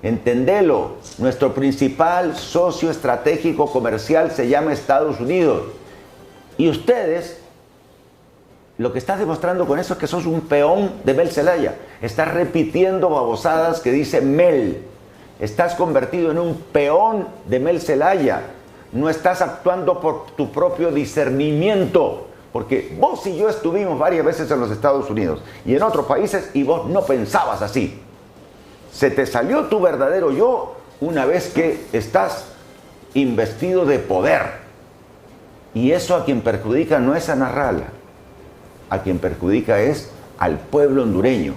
Entendelo, nuestro principal socio estratégico comercial se llama Estados Unidos. Y ustedes, lo que estás demostrando con eso es que sos un peón de Mel Zelaya. Estás repitiendo babosadas que dice Mel. Estás convertido en un peón de Mel Zelaya. No estás actuando por tu propio discernimiento. Porque vos y yo estuvimos varias veces en los Estados Unidos y en otros países y vos no pensabas así. Se te salió tu verdadero yo una vez que estás investido de poder. Y eso a quien perjudica no es a Nasrallah, a quien perjudica es al pueblo hondureño.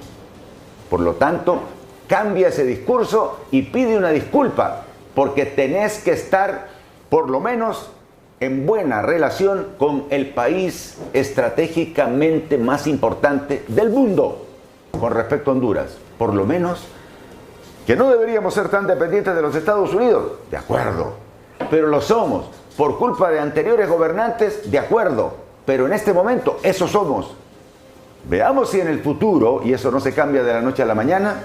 Por lo tanto, cambia ese discurso y pide una disculpa, porque tenés que estar por lo menos en buena relación con el país estratégicamente más importante del mundo con respecto a Honduras. Por lo menos que no deberíamos ser tan dependientes de los Estados Unidos, de acuerdo, pero lo somos. Por culpa de anteriores gobernantes, de acuerdo, pero en este momento eso somos. Veamos si en el futuro, y eso no se cambia de la noche a la mañana,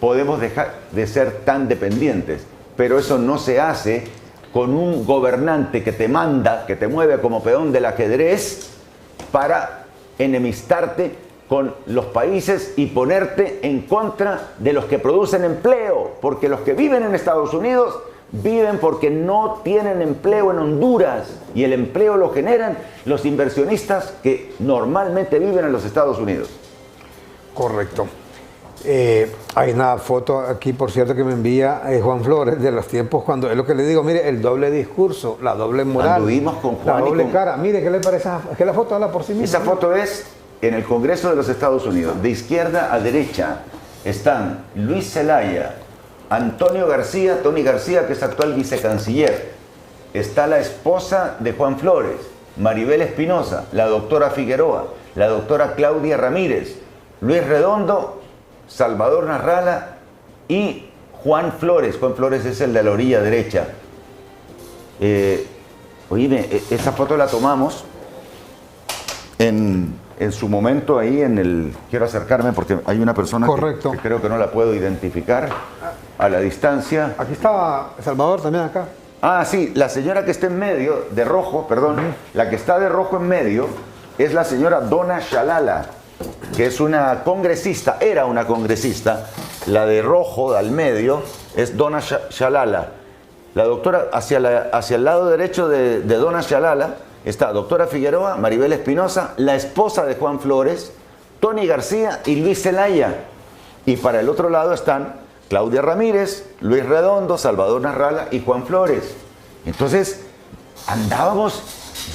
podemos dejar de ser tan dependientes. Pero eso no se hace con un gobernante que te manda, que te mueve como peón del ajedrez para enemistarte con los países y ponerte en contra de los que producen empleo, porque los que viven en Estados Unidos viven porque no tienen empleo en Honduras y el empleo lo generan los inversionistas que normalmente viven en los Estados Unidos. Correcto. Hay una foto aquí, por cierto, que me envía Juan Flores de los tiempos cuando es lo que le digo, mire, el doble discurso, la doble moral, anduvimos con Juan la doble cara. Mire, ¿qué le parece? Que la foto habla por sí misma. Esa foto es en el Congreso de los Estados Unidos. De izquierda a derecha están Luis Zelaya, Antonio García, Tony García, que es actual vicecanciller. Está la esposa de Juan Flores, Maribel Espinosa, la doctora Figueroa, la doctora Claudia Ramírez, Luis Redondo, Salvador Nasrallah y Juan Flores. Juan Flores es el de la orilla derecha. Oíme, esa foto la tomamos en su momento ahí en el... Quiero acercarme porque hay una persona que creo que no la puedo identificar a la distancia. Aquí estaba Salvador también acá. Ah, sí, la señora que está en medio, de rojo, perdón, la que está de rojo en medio es la señora Donna Shalala, que es una congresista, era una congresista. La de rojo al medio es Donna Shalala. La doctora, hacia el lado derecho de Donna Shalala está doctora Figueroa, Maribel Espinosa, la esposa de Juan Flores, Tony García y Luis Zelaya. Y para el otro lado están Claudia Ramírez, Luis Redondo, Salvador Nasrallah y Juan Flores. Entonces, andábamos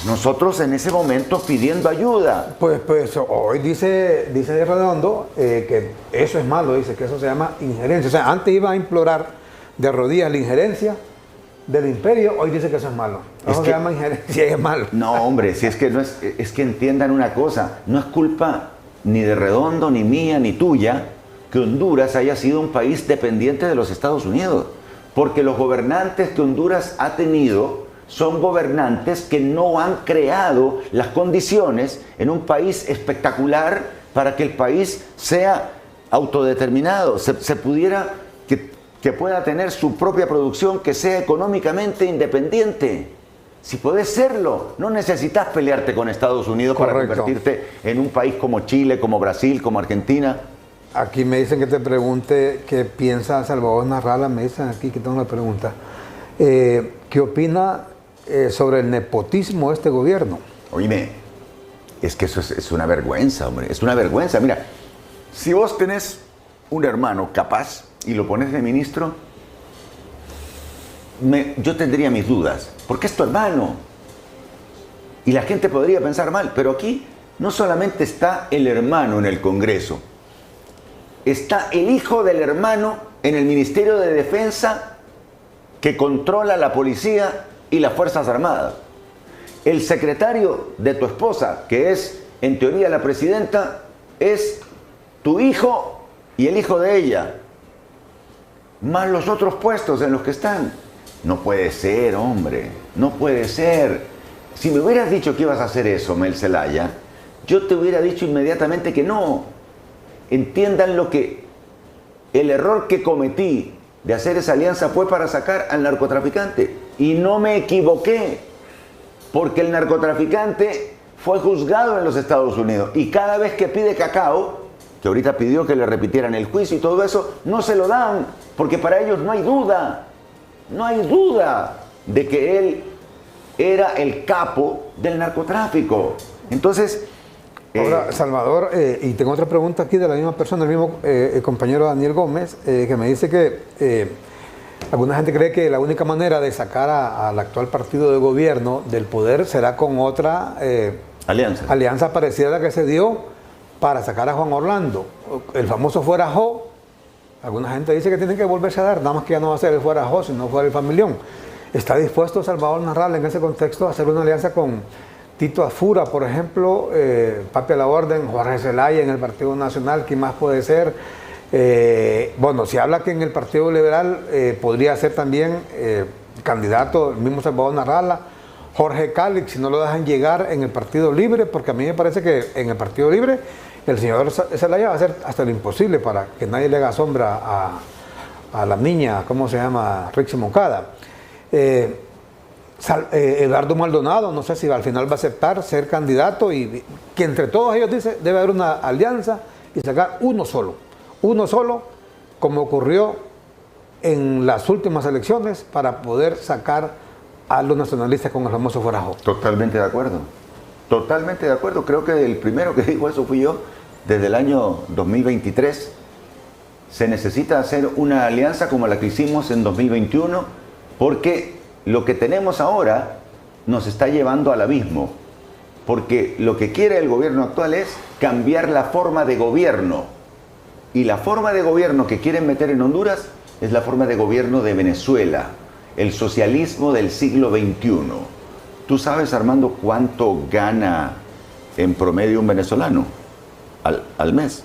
nosotros en ese momento pidiendo ayuda. Pues hoy dice Redondo que eso es malo, dice que eso se llama injerencia. O sea, antes iba a implorar de rodillas la injerencia del imperio, hoy dice que eso es malo. Eso se llama injerencia y es malo. No, hombre, si es que no es que entiendan una cosa, no es culpa ni de Redondo, ni mía, ni tuya, que Honduras haya sido un país dependiente de los Estados Unidos. Porque los gobernantes que Honduras ha tenido son gobernantes que no han creado las condiciones en un país espectacular para que el país sea autodeterminado, se pudiera que pueda tener su propia producción, que sea económicamente independiente. Si podés serlo, no necesitas pelearte con Estados Unidos. Correcto. Para convertirte en un país como Chile, como Brasil, como Argentina. Aquí me dicen que te pregunte qué piensa Salvador Nasrallah, me dicen aquí que tengo una pregunta. ¿Qué opina sobre el nepotismo de este gobierno? Oíme, es que eso es una vergüenza, hombre, es una vergüenza. Mira, si vos tenés un hermano capaz y lo pones de ministro, yo tendría mis dudas, porque es tu hermano. Y la gente podría pensar mal, pero aquí no solamente está el hermano en el Congreso, está el hijo del hermano en el Ministerio de Defensa que controla la policía y las Fuerzas Armadas. El secretario de tu esposa, que es en teoría la presidenta, es tu hijo y el hijo de ella, más los otros puestos en los que están. No puede ser, hombre, no puede ser. Si me hubieras dicho que ibas a hacer eso, Mel Zelaya, yo te hubiera dicho inmediatamente que no. Entiendan el error que cometí de hacer esa alianza fue para sacar al narcotraficante. Y no me equivoqué, porque el narcotraficante fue juzgado en los Estados Unidos. Y cada vez que pide cacao, que ahorita pidió que le repitieran el juicio y todo eso, no se lo dan, porque para ellos no hay duda de que él era el capo del narcotráfico. Entonces... Ahora, Salvador, y tengo otra pregunta aquí de la misma persona, el mismo compañero Daniel Gómez, que me dice que alguna gente cree que la única manera de sacar al actual partido de gobierno del poder será con otra alianza parecida a la que se dio para sacar a Juan Orlando. El famoso fuera Jo. Alguna gente dice que tiene que volverse a dar, nada más que ya no va a ser el fuera Jo, sino fuera el familión. ¿Está dispuesto Salvador Narral en ese contexto a hacer una alianza con Tito Afura, por ejemplo, Papi a la Orden, Jorge Zelaya en el Partido Nacional? ¿Quién más puede ser? Bueno, se habla que en el Partido Liberal podría ser también candidato el mismo Salvador Narrala, Jorge Calix, si no lo dejan llegar en el Partido Libre, porque a mí me parece que en el Partido Libre el señor Zelaya va a hacer hasta lo imposible para que nadie le haga sombra a la niña, ¿cómo se llama? Rixi Moncada. Eduardo Maldonado, no sé si al final va a aceptar ser candidato, y que entre todos ellos dice debe haber una alianza y sacar uno solo, como ocurrió en las últimas elecciones, para poder sacar a los nacionalistas con el famoso fuera Jo. Totalmente de acuerdo, totalmente de acuerdo. Creo que el primero que dijo eso fui yo. Desde el año 2023 se necesita hacer una alianza como la que hicimos en 2021, porque lo que tenemos ahora nos está llevando al abismo, porque lo que quiere el gobierno actual es cambiar la forma de gobierno, y la forma de gobierno que quieren meter en Honduras es la forma de gobierno de Venezuela, el socialismo del siglo XXI. ¿Tú sabes, Armando, cuánto gana en promedio un venezolano al mes?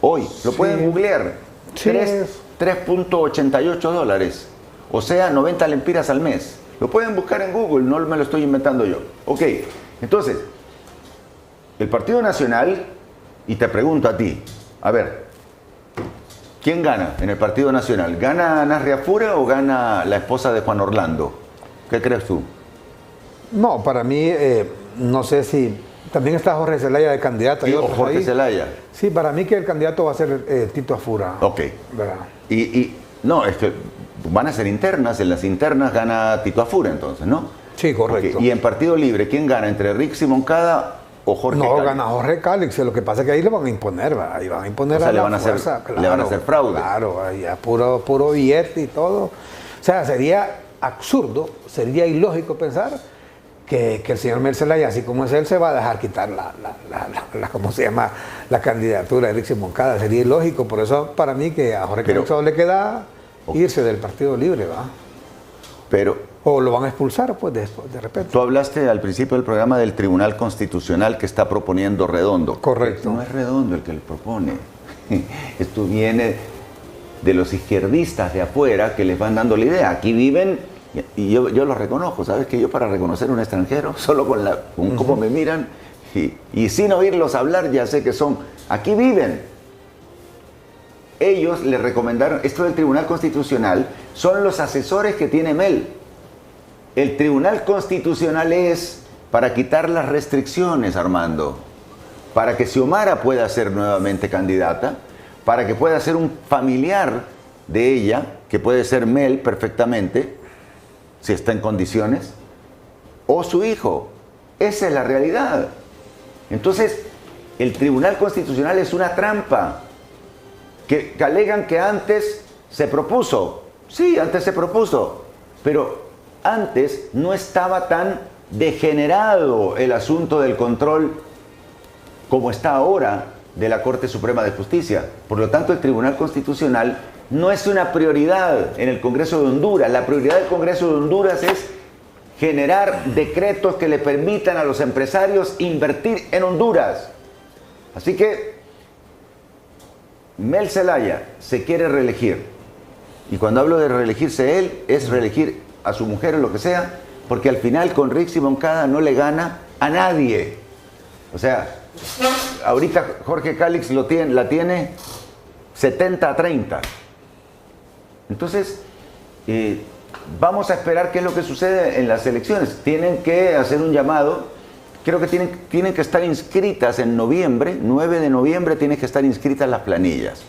Hoy, lo pueden googlear, Sí. 3.88 dólares. O sea, 90 lempiras al mes. Lo pueden buscar en Google, no me lo estoy inventando yo. Ok, entonces, el Partido Nacional, y te pregunto a ti, a ver, ¿quién gana en el Partido Nacional? ¿Gana Nasri Afura o gana la esposa de Juan Orlando? ¿Qué crees tú? No, para mí, no sé si... También está Jorge Zelaya de candidato. ¿O Jorge Zelaya? Sí, para mí que el candidato va a ser Tito Afura. Ok. ¿Verdad? No, es que van a ser internas, en las internas gana Tito Afura entonces, ¿no? Sí, correcto. Okay. Y en Partido Libre, ¿quién gana? ¿Entre Rixi Moncada o Jorge Calix? No, gana Jorge Calix, lo que pasa es que ahí le van a imponer, ¿verdad? Ahí van a imponer, o sea, a le la van a hacer, fuerza, claro, le van a hacer fraude. Claro, ahí a puro billete y todo. O sea, sería absurdo, sería ilógico pensar que el señor Mel Zelaya, así como es él, se va a dejar quitar ¿cómo se llama? La candidatura de Rixi Moncada. Sería ilógico, por eso para mí que a Jorge Calix solo le queda irse del Partido Libre, ¿va? O lo van a expulsar, pues, de repente. Tú hablaste al principio del programa del Tribunal Constitucional que está proponiendo Redondo. Correcto. No es Redondo el que le propone. Esto viene de los izquierdistas de afuera que les van dando la idea. Aquí viven, y yo los reconozco, ¿sabes? Que yo, para reconocer a un extranjero, solo con cómo me miran y sin oírlos hablar, ya sé que son. Aquí viven. Ellos le recomendaron, esto del Tribunal Constitucional, son los asesores que tiene Mel. El Tribunal Constitucional es para quitar las restricciones, Armando, para que Xiomara pueda ser nuevamente candidata, para que pueda ser un familiar de ella, que puede ser Mel perfectamente, si está en condiciones, o su hijo. Esa es la realidad. Entonces, el Tribunal Constitucional es una trampa. Que alegan que antes se propuso. Sí, antes se propuso, pero antes no estaba tan degenerado el asunto del control como está ahora de la Corte Suprema de Justicia. Por lo tanto, el Tribunal Constitucional no es una prioridad en el Congreso de Honduras. La prioridad del Congreso de Honduras es generar decretos que le permitan a los empresarios invertir en Honduras. Así que Mel Zelaya se quiere reelegir, y cuando hablo de reelegirse él, es reelegir a su mujer o lo que sea, porque al final con Rixi Moncada no le gana a nadie. O sea, ahorita Jorge Calix la tiene 70-30. Entonces, vamos a esperar qué es lo que sucede en las elecciones. Tienen que hacer un llamado. Creo que tienen que estar inscritas en noviembre, 9 de noviembre tienen que estar inscritas las planillas.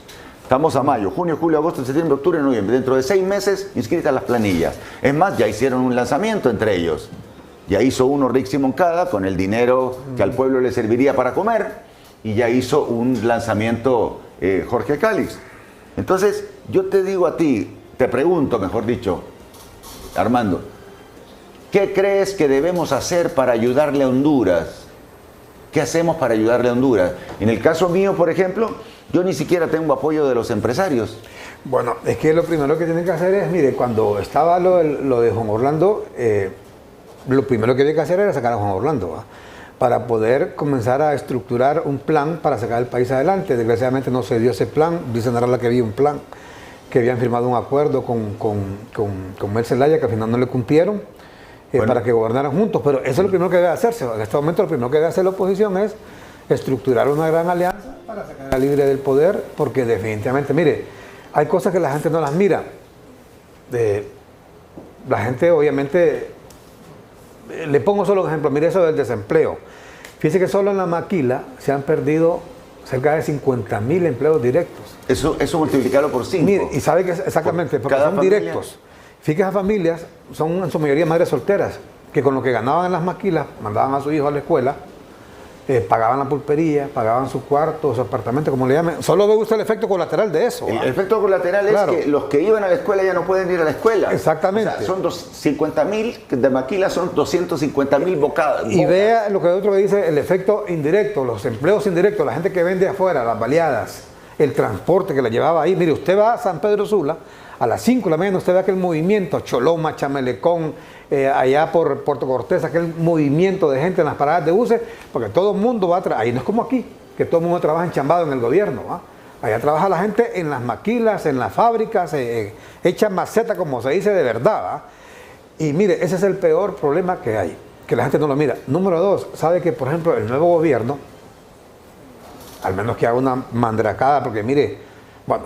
Estamos a mayo, junio, julio, agosto, septiembre, octubre, noviembre. Dentro de 6 meses inscritas las planillas. Es más, ya hicieron un lanzamiento entre ellos. Ya hizo uno Rixi Moncada con el dinero que al pueblo le serviría para comer, y ya hizo un lanzamiento Jorge Calix. Entonces, yo te digo a ti, te pregunto, mejor dicho, Armando, ¿qué crees que debemos hacer para ayudarle a Honduras? ¿Qué hacemos para ayudarle a Honduras? En el caso mío, por ejemplo, yo ni siquiera tengo apoyo de los empresarios. Bueno, es que lo primero que tienen que hacer es, mire, cuando estaba lo de Juan Orlando, lo primero que había que hacer era sacar a Juan Orlando, ¿va? Para poder comenzar a estructurar un plan para sacar el país adelante. Desgraciadamente no se dio ese plan. Dice Narrala que había un plan, que habían firmado un acuerdo con Mel Zelaya, que al final no le cumplieron, bueno, para que gobernaran juntos. Pero eso es lo primero que debe hacerse. En este momento lo primero que debe hacer la oposición es estructurar una gran alianza para sacar a Libre del poder, porque definitivamente, mire, hay cosas que la gente no las mira. La gente obviamente... Le pongo solo un ejemplo, mire eso del desempleo. Fíjese que solo en la maquila se han perdido cerca de 50.000 empleos directos. Eso multiplicarlo por 5. Mire, y sabe que exactamente, porque son familia directos. Fíjese, las familias son en su mayoría madres solteras, que con lo que ganaban en las maquilas, mandaban a su hijo a la escuela, pagaban la pulpería, pagaban su cuarto, su apartamento, como le llamen. Solo ve usted el efecto colateral de eso. El efecto colateral, claro, es que los que iban a la escuela ya no pueden ir a la escuela. Exactamente. O sea, son 50.000 de maquila, son 250.000 bocadas. Y vea lo que otro que dice, el efecto indirecto, los empleos indirectos, la gente que vende afuera, las baleadas, el transporte que la llevaba ahí. Mire, usted va a San Pedro Sula, a las 5 de la mañana usted ve aquel movimiento, Choloma, Chamelecón, allá por Puerto Cortés, aquel movimiento de gente en las paradas de buses, porque todo el mundo va a ahí no es como aquí, que todo el mundo trabaja enchambado en el gobierno, ¿va? Allá trabaja la gente en las maquilas, en las fábricas, echa maceta, como se dice de verdad, ¿va? Y mire, ese es el peor problema que hay, que la gente no lo mira. Número 2, sabe que, por ejemplo, el nuevo gobierno, al menos que haga una mandracada, porque mire, bueno,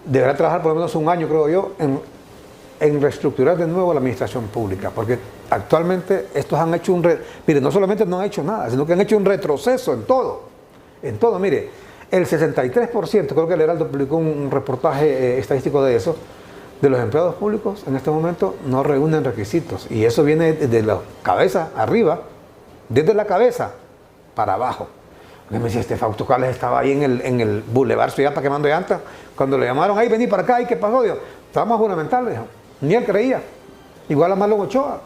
deberá trabajar por lo menos un año, creo yo, en reestructurar de nuevo la administración pública, porque actualmente estos han hecho mire, no solamente no han hecho nada, sino que han hecho un retroceso en todo, mire, el 63%, creo que el Heraldo publicó un reportaje estadístico de eso, de los empleados públicos en este momento no reúnen requisitos, y eso viene desde la cabeza arriba, desde la cabeza para abajo. Me decía, Fausto Cales estaba ahí en el Boulevard Suyapa quemando llantas. Cuando le llamaron, ahí vení para acá, ¿y qué pasó? Dijo, estábamos juramentados, dijo. Ni él creía. Igual a Marlon Ochoa.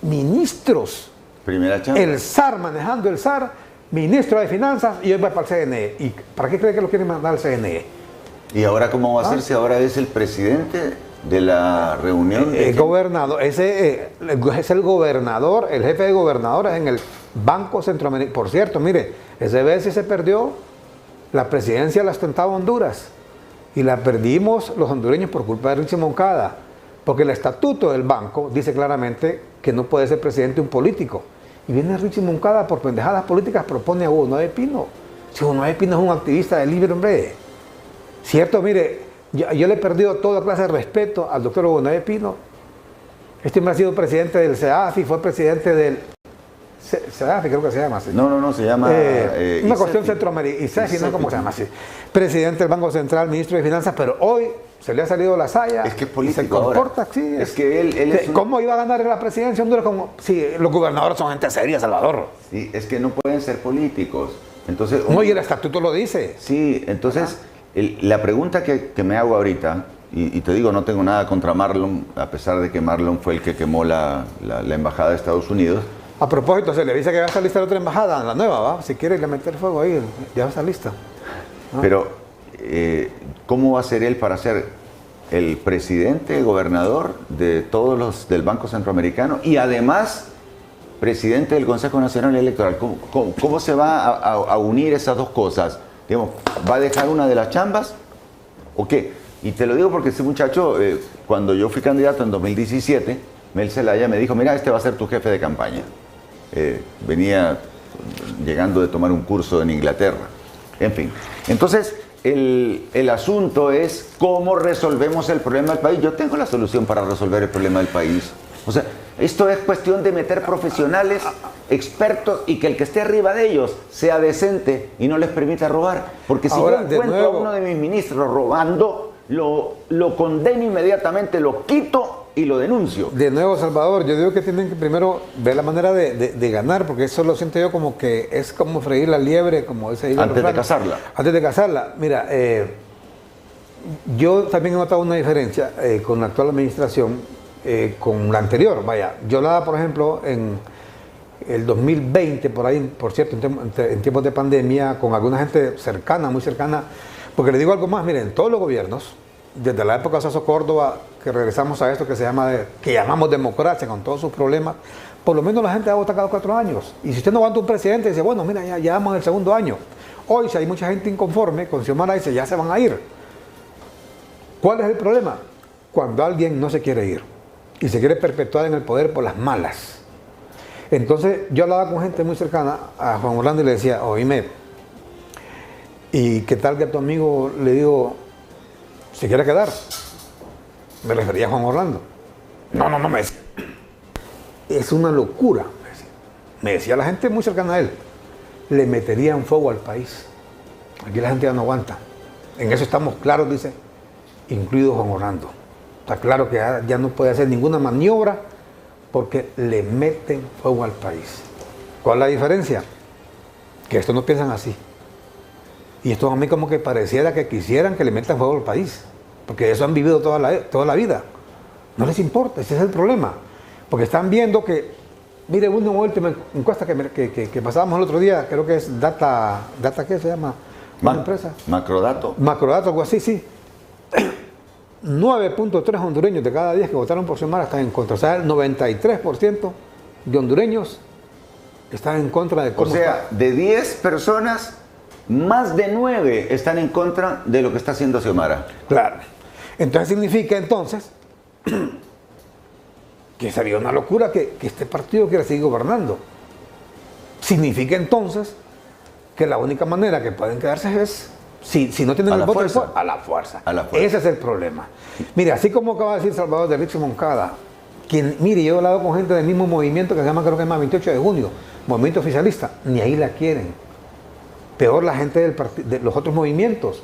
Ministros. Primera chamba. El SAR, manejando el SAR, ministro de Finanzas, y hoy va para el CNE. ¿Y para qué cree que lo quieren mandar al CNE? ¿Y ahora cómo va a ser si ahora es el presidente de la reunión? El gobernador, ese es el gobernador, el jefe de gobernadores en el Banco Centroamericano. Por cierto, mire, ese vez sí se perdió la presidencia, la ostentaba Honduras, y la perdimos los hondureños por culpa de Rixi Moncada, porque el estatuto del banco dice claramente que no puede ser presidente un político, y viene Rixi Moncada por pendejadas políticas, propone a Hugo Noé Pino. Si Hugo Noé Pino es un activista de libre, hombre, cierto, mire, yo le he perdido toda clase de respeto al doctor Hugo Noé Pino. Este hombre ha sido presidente del CEAFI, fue presidente del CEAFI, creo que se llama así. No, se llama... una cuestión centroamericana, ICEFI, no cómo se llama así. Presidente del Banco Central, ministro de Finanzas, pero hoy se le ha salido la saya. Es que es político. Se comporta ahora. así. Es que él es ¿Cómo iba a ganar en la presidencia de Honduras? Como si los gobernadores son gente seria, Salvador. Sí, es que no pueden ser políticos. Entonces, no, y el estatuto lo dice. Sí, entonces, la pregunta que me hago ahorita, y te digo, no tengo nada contra Marlon, a pesar de que Marlon fue el que quemó la embajada de Estados Unidos. A propósito, se le dice que va a estar lista la otra embajada, la nueva, ¿va? Si quiere le meter fuego ahí, ya va a estar lista. ¿Ah? Pero, ¿cómo va a ser él para ser el presidente, gobernador de todos los del Banco Centroamericano y además presidente del Consejo Nacional Electoral? ¿Cómo se va a unir esas dos cosas? Digamos, ¿va a dejar una de las chambas o qué? Y te lo digo porque ese muchacho, cuando yo fui candidato en 2017, Mel Zelaya me dijo, mira, este va a ser tu jefe de campaña. Venía llegando de tomar un curso en Inglaterra. En fin, entonces el asunto es cómo resolvemos el problema del país. Yo tengo la solución para resolver el problema del país. O sea, esto es cuestión de meter profesionales, expertos, y que el que esté arriba de ellos sea decente y no les permita robar. Porque si ahora, yo encuentro a uno de mis ministros robando, lo condeno inmediatamente, lo quito y lo denuncio. De nuevo, Salvador, yo digo que tienen que primero ver la manera de ganar, porque eso lo siento yo como que es como freír la liebre, como dice ahí. Antes de cazarla. Antes de cazarla. Mira, yo también he notado una diferencia con la actual administración, con la anterior. Vaya, yo la, por ejemplo, en el 2020, por ahí, por cierto, en tiempos de pandemia, con alguna gente cercana, muy cercana, porque le digo algo más, miren, todos los gobiernos, desde la época de Sasso Córdoba, que regresamos a esto que que llamamos democracia, con todos sus problemas, por lo menos la gente ha votado cada 4 años. Y si usted no aguanta un presidente, dice, bueno, mira, ya vamos en el segundo año. Hoy, si hay mucha gente inconforme, con Xiomara dice, ya se van a ir. ¿Cuál es el problema? Cuando alguien no se quiere ir y se quiere perpetuar en el poder por las malas. Entonces, yo hablaba con gente muy cercana a Juan Orlando y le decía, oíme, ¿y qué tal que a tu amigo le digo, se quiere quedar? Me refería a Juan Orlando. No, me decía. Es una locura, me decía. Me decía la gente muy cercana a él. Le meterían fuego al país. Aquí la gente ya no aguanta. En eso estamos claros, dice, incluido Juan Orlando. Está claro que ya no puede hacer ninguna maniobra porque le meten fuego al país. ¿Cuál es la diferencia? Que estos no piensan así. Y esto a mí como que pareciera que quisieran que le metan fuego al país. Porque eso han vivido toda la vida. No les importa, ese es el problema. Porque están viendo que, mire, una última encuesta que pasábamos el otro día, creo que es ¿Data qué se llama? ¿Una empresa? Macrodato. Macrodato, algo así, sí. 9.3 hondureños de cada 10 que votaron por Xiomara están en contra. O sea, el 93% de hondureños están en contra de cómo. O sea, de 10 personas, más de 9 están en contra de lo que está haciendo Xiomara. Claro. Entonces significa entonces que sería una locura que este partido quiera seguir gobernando. Significa entonces que la única manera que pueden quedarse es, si no tienen el voto, a la fuerza. Ese es el problema. Mire, así como acaba de decir Salvador de Rixo Moncada, quien, mire, yo he hablado con gente del mismo movimiento que se llama, creo que es más 28 de junio, movimiento oficialista, ni ahí la quieren. Peor la gente de los otros movimientos,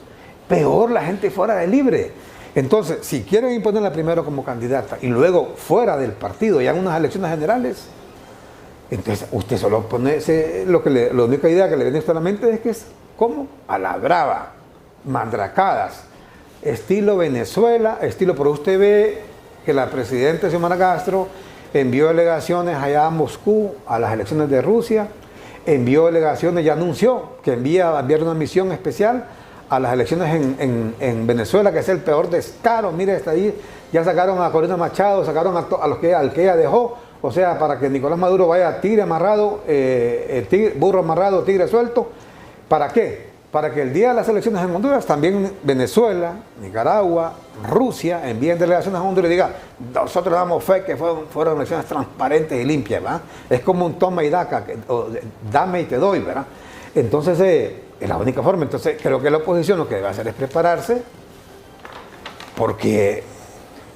peor la gente fuera de Libre. Entonces, si quieren imponerla primero como candidata y luego fuera del partido, ya en unas elecciones generales, entonces usted solo pone la única idea que le viene a la mente es que es como a la brava, mandracadas, estilo Venezuela, pero usted ve que la presidenta Xiomara Castro envió delegaciones allá a Moscú a las elecciones de Rusia, envió delegaciones, ya anunció que enviar una misión especial a las elecciones en Venezuela, que es el peor descaro. Mire, está ahí, ya sacaron a Corina Machado, sacaron al que ella dejó, o sea, para que Nicolás Maduro vaya tigre amarrado, burro amarrado, tigre suelto. ¿Para qué? Para que el día de las elecciones en Honduras, también Venezuela, Nicaragua, Rusia envíen delegaciones a Honduras y digan, nosotros damos fe que fueron elecciones transparentes y limpias, ¿verdad? Es como un toma y daca, dame y te doy, ¿verdad? Entonces, es la única forma. Entonces, creo que la oposición lo que debe hacer es prepararse, porque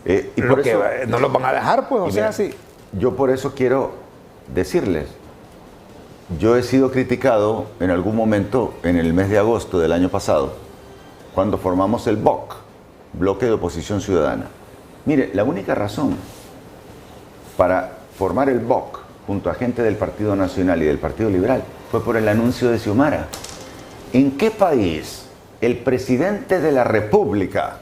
y por eso, no los van a dejar, pues, o sea, sí. Yo por eso quiero decirles, yo he sido criticado en algún momento en el mes de agosto del año pasado, cuando formamos el BOC, Bloque de Oposición Ciudadana. Mire, la única razón para formar el BOC junto a gente del Partido Nacional y del Partido Liberal fue por el anuncio de Xiomara. ¿En qué país el presidente de la República,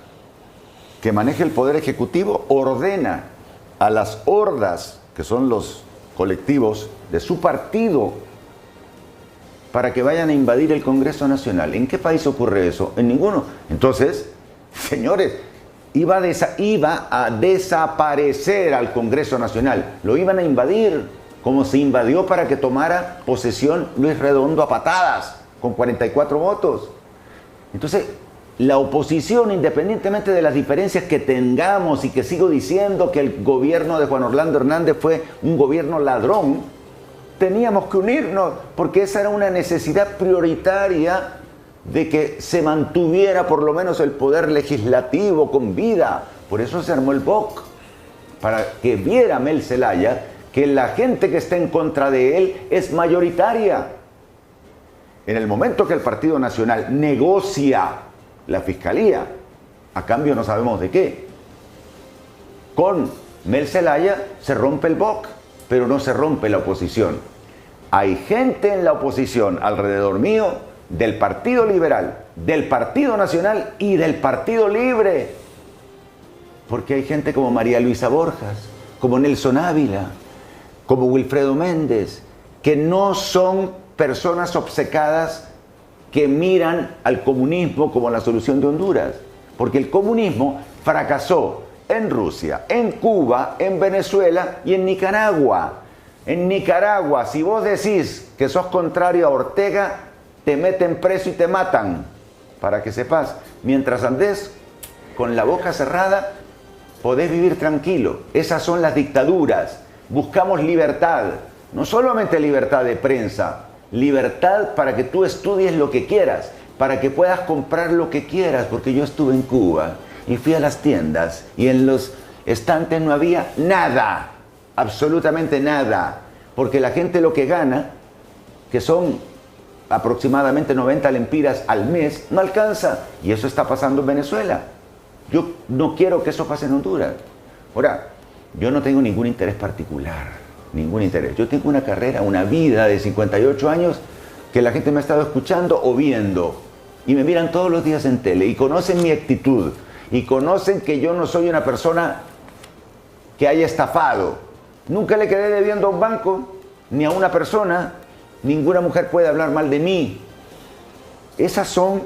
que maneja el Poder Ejecutivo, ordena a las hordas, que son los colectivos de su partido, para que vayan a invadir el Congreso Nacional? ¿En qué país ocurre eso? En ninguno. Entonces, señores, iba a desaparecer al Congreso Nacional. Lo iban a invadir, como se invadió para que tomara posesión Luis Redondo a patadas, con 44 votos. Entonces, la oposición, independientemente de las diferencias que tengamos, y que sigo diciendo que el gobierno de Juan Orlando Hernández fue un gobierno ladrón, teníamos que unirnos, porque esa era una necesidad prioritaria de que se mantuviera por lo menos el poder legislativo con vida. Por eso se armó el BOC, para que viera Mel Zelaya que la gente que está en contra de él es mayoritaria. En el momento que el Partido Nacional negocia la Fiscalía, a cambio no sabemos de qué, con Mel Zelaya, se rompe el BOC, pero no se rompe la oposición. Hay gente en la oposición alrededor mío del Partido Liberal, del Partido Nacional y del Partido Libre. Porque hay gente como María Luisa Borjas, como Nelson Ávila, como Wilfredo Méndez, que no son personas obcecadas que miran al comunismo como la solución de Honduras. Porque el comunismo fracasó en Rusia, en Cuba, en Venezuela y en Nicaragua. En Nicaragua, si vos decís que sos contrario a Ortega, te meten preso y te matan. Para que sepas, mientras andés con la boca cerrada, podés vivir tranquilo. Esas son las dictaduras. Buscamos libertad, no solamente libertad de prensa, libertad para que tú estudies lo que quieras, para que puedas comprar lo que quieras, porque yo estuve en Cuba y fui a las tiendas y en los estantes no había nada, absolutamente nada, porque la gente lo que gana, que son aproximadamente 90 lempiras al mes, no alcanza, y eso está pasando en Venezuela. Yo no quiero que eso pase en Honduras. Ahora, yo no tengo ningún interés particular, ningún interés. Yo tengo una carrera, una vida de 58 años que la gente me ha estado escuchando o viendo y me miran todos los días en tele y conocen mi actitud y conocen que yo no soy una persona que haya estafado. Nunca le quedé debiendo a un banco ni a una persona. Ninguna mujer puede hablar mal de mí. Esas son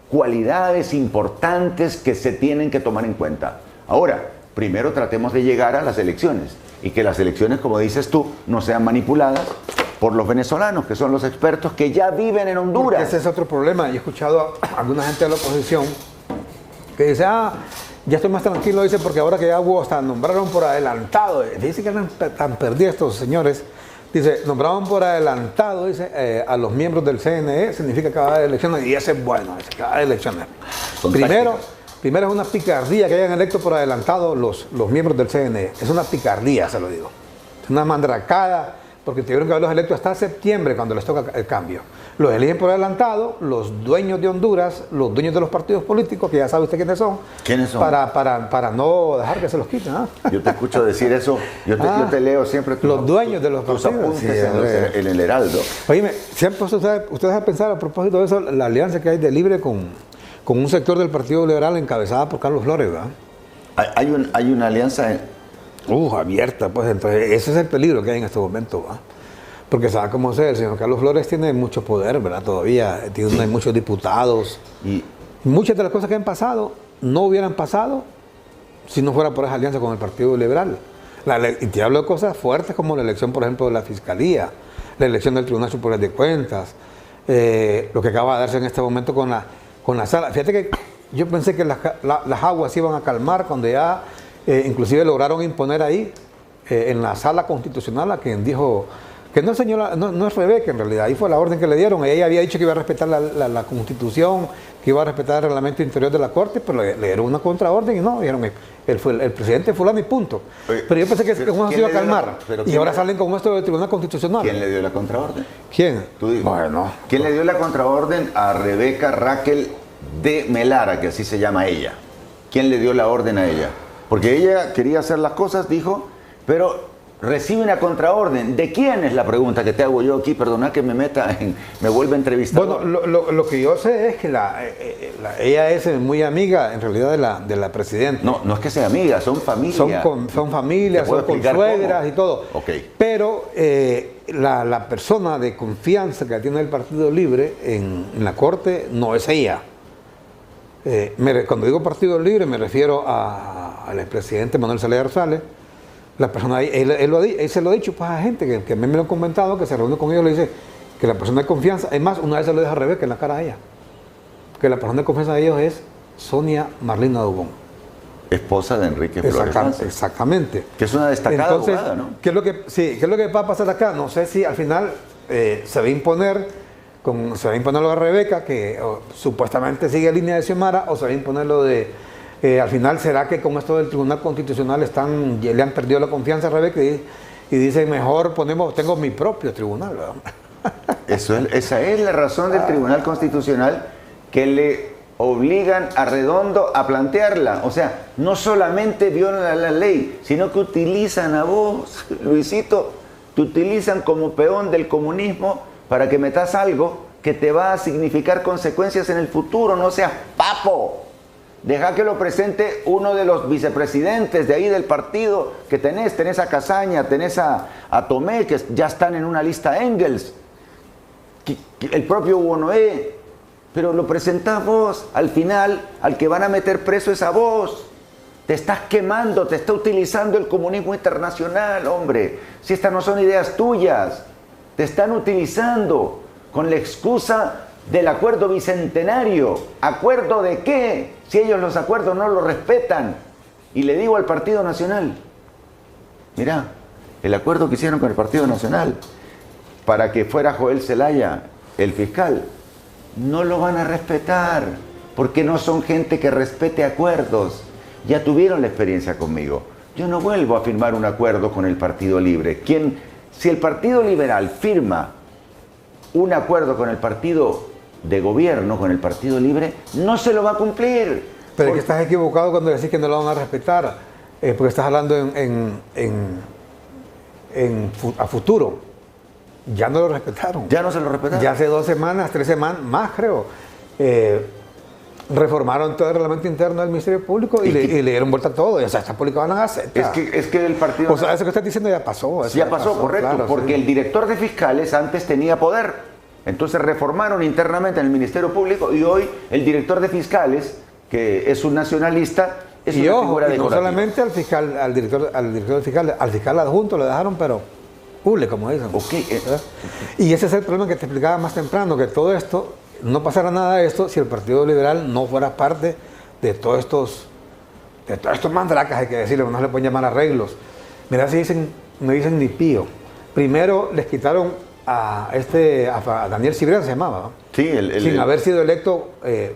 cualidades importantes que se tienen que tomar en cuenta. Ahora, primero tratemos de llegar a las elecciones y que las elecciones, como dices tú, no sean manipuladas por los venezolanos, que son los expertos que ya viven en Honduras. Porque ese es otro problema. Yo he escuchado a alguna gente de la oposición que dice, ya estoy más tranquilo, dice, porque ahora que ya hubo, hasta nombraron por adelantado. Dice que eran tan perdidos estos señores. Dice, nombraron por adelantado, dice, a los miembros del CNE, significa que va a haber elecciones, y eso es bueno, dice, que va a haber elecciones. Primero es una picardía que hayan electo por adelantado los miembros del CNE. Es una picardía, se lo digo. Es una mandracada, porque tuvieron que haberlos electos hasta septiembre, cuando les toca el cambio. Los eligen por adelantado los dueños de Honduras, los dueños de los partidos políticos, que ya sabe usted quiénes son. ¿Quiénes son? Para no dejar que se los quiten. Yo te escucho decir eso, yo te leo siempre los dueños de los tus partidos. apuntes en el Heraldo. Oíme, siempre ustedes han pensado a propósito de eso, la alianza que hay de Libre con un sector del Partido Liberal encabezada por Carlos Flores, ¿verdad? Hay una alianza abierta, pues entonces ese es el peligro que hay en este momento, ¿verdad? Porque sabe cómo es, el señor Carlos Flores tiene mucho poder, ¿verdad? Todavía tiene muchos diputados. Y muchas de las cosas que han pasado no hubieran pasado si no fuera por esa alianza con el Partido Liberal. Y te hablo de cosas fuertes como la elección, por ejemplo, de la Fiscalía, la elección del Tribunal Superior de Cuentas, lo que acaba de darse en este momento con la sala. Fíjate que yo pensé que las aguas se iban a calmar cuando ya inclusive lograron imponer ahí en la sala constitucional a quien dijo que no, señora, no es Rebeca, en realidad ahí fue la orden que le dieron. Ella había dicho que iba a respetar la Constitución, que iba a respetar el reglamento interior de la Corte, pero le dieron una contraorden y no, dijeron el presidente fulano y punto. Pero yo pensé que eso se iba a calmar. Y ahora salen con esto del Tribunal Constitucional. ¿Quién le dio la contraorden? ¿Quién? Tú dices. Bueno. ¿Quién le dio la contraorden a Rebeca Raquel de Melara, que así se llama ella? ¿Quién le dio la orden a ella? Porque ella quería hacer las cosas, dijo, pero recibe una contraorden. ¿De quién es la pregunta que te hago yo aquí? Perdona que me vuelva a entrevistar. Bueno, lo que yo sé es que ella es muy amiga, en realidad, de la presidenta. No es que sea amiga, son familias. Son familias, son consuegras y todo. Okay. Pero la persona de confianza que tiene el Partido Libre en la Corte no es ella. Cuando digo Partido Libre me refiero al expresidente Manuel Zelaya Rosales. La persona, él se lo ha dicho pues, a gente que me lo han comentado, que se reúne con ellos, le dice que la persona de confianza, es más, una vez se lo deja a Rebeca en la cara a ella, que la persona de confianza de ellos es Sonia Marlina Dubón. Esposa de Enrique Flores. Exactamente. Que es una destacada abogada, ¿no? ¿Qué es lo que va a pasar acá? No sé si al final se va a imponer lo de Rebeca, que supuestamente sigue línea de Xiomara, o se va a imponer lo de... al final, ¿será que con esto del Tribunal Constitucional le han perdido la confianza a Rebeca y dicen, mejor tengo mi propio tribunal, ¿verdad? Esa es la razón del Tribunal Constitucional, que le obligan a Redondo a plantearla. O sea, no solamente violan la ley, sino que utilizan a vos, Luisito, te utilizan como peón del comunismo para que metas algo que te va a significar consecuencias en el futuro. No seas papo. Deja que lo presente uno de los vicepresidentes de ahí del partido que tenés a Casaña, tenés a Tomé, que ya están en una lista Engels, el propio Hugo Noé. Pero lo presentás vos, al final, al que van a meter preso es a vos. Te estás quemando, te está utilizando el comunismo internacional, hombre. Si estas no son ideas tuyas, te están utilizando con la excusa del acuerdo bicentenario. ¿Acuerdo de qué? Si ellos los acuerdos no los respetan. Y le digo al Partido Nacional, mirá, el acuerdo que hicieron con el Partido Nacional para que fuera Joel Zelaya el fiscal, no lo van a respetar, porque no son gente que respete acuerdos. Ya tuvieron la experiencia conmigo. Yo no vuelvo a firmar un acuerdo con el Partido Libre. Si el Partido Liberal firma un acuerdo con el partido de gobierno, con el Partido Libre, no se lo va a cumplir. Pero es que estás equivocado cuando decís que no lo van a respetar, porque estás hablando a futuro. Ya no lo respetaron. Ya no se lo respetaron. Ya hace 2 semanas, 3 semanas, más creo. Reformaron todo el reglamento interno del Ministerio Público y le dieron vuelta a todo. O sea, esta política van a hacer. Es que el partido... O sea, eso que estás diciendo ya pasó. Ya pasó, correcto, claro, porque sí. El director de fiscales antes tenía poder. Entonces reformaron internamente en el Ministerio Público y hoy el director de fiscales, que es un nacionalista, es una figura decorativa. No solamente al fiscal, al director de fiscales, al fiscal adjunto lo dejaron, pero hule, como dicen. Okay. Y ese es el problema que te explicaba más temprano, que todo esto, no pasara nada de esto si el Partido Liberal no fuera parte de todos estos mandracas, hay que decirlo, no se le pueden llamar arreglos. Mira, si no dicen ni pío. Primero les quitaron a Daniel Cibrián, se llamaba, ¿no? Sí, sin haber sido electo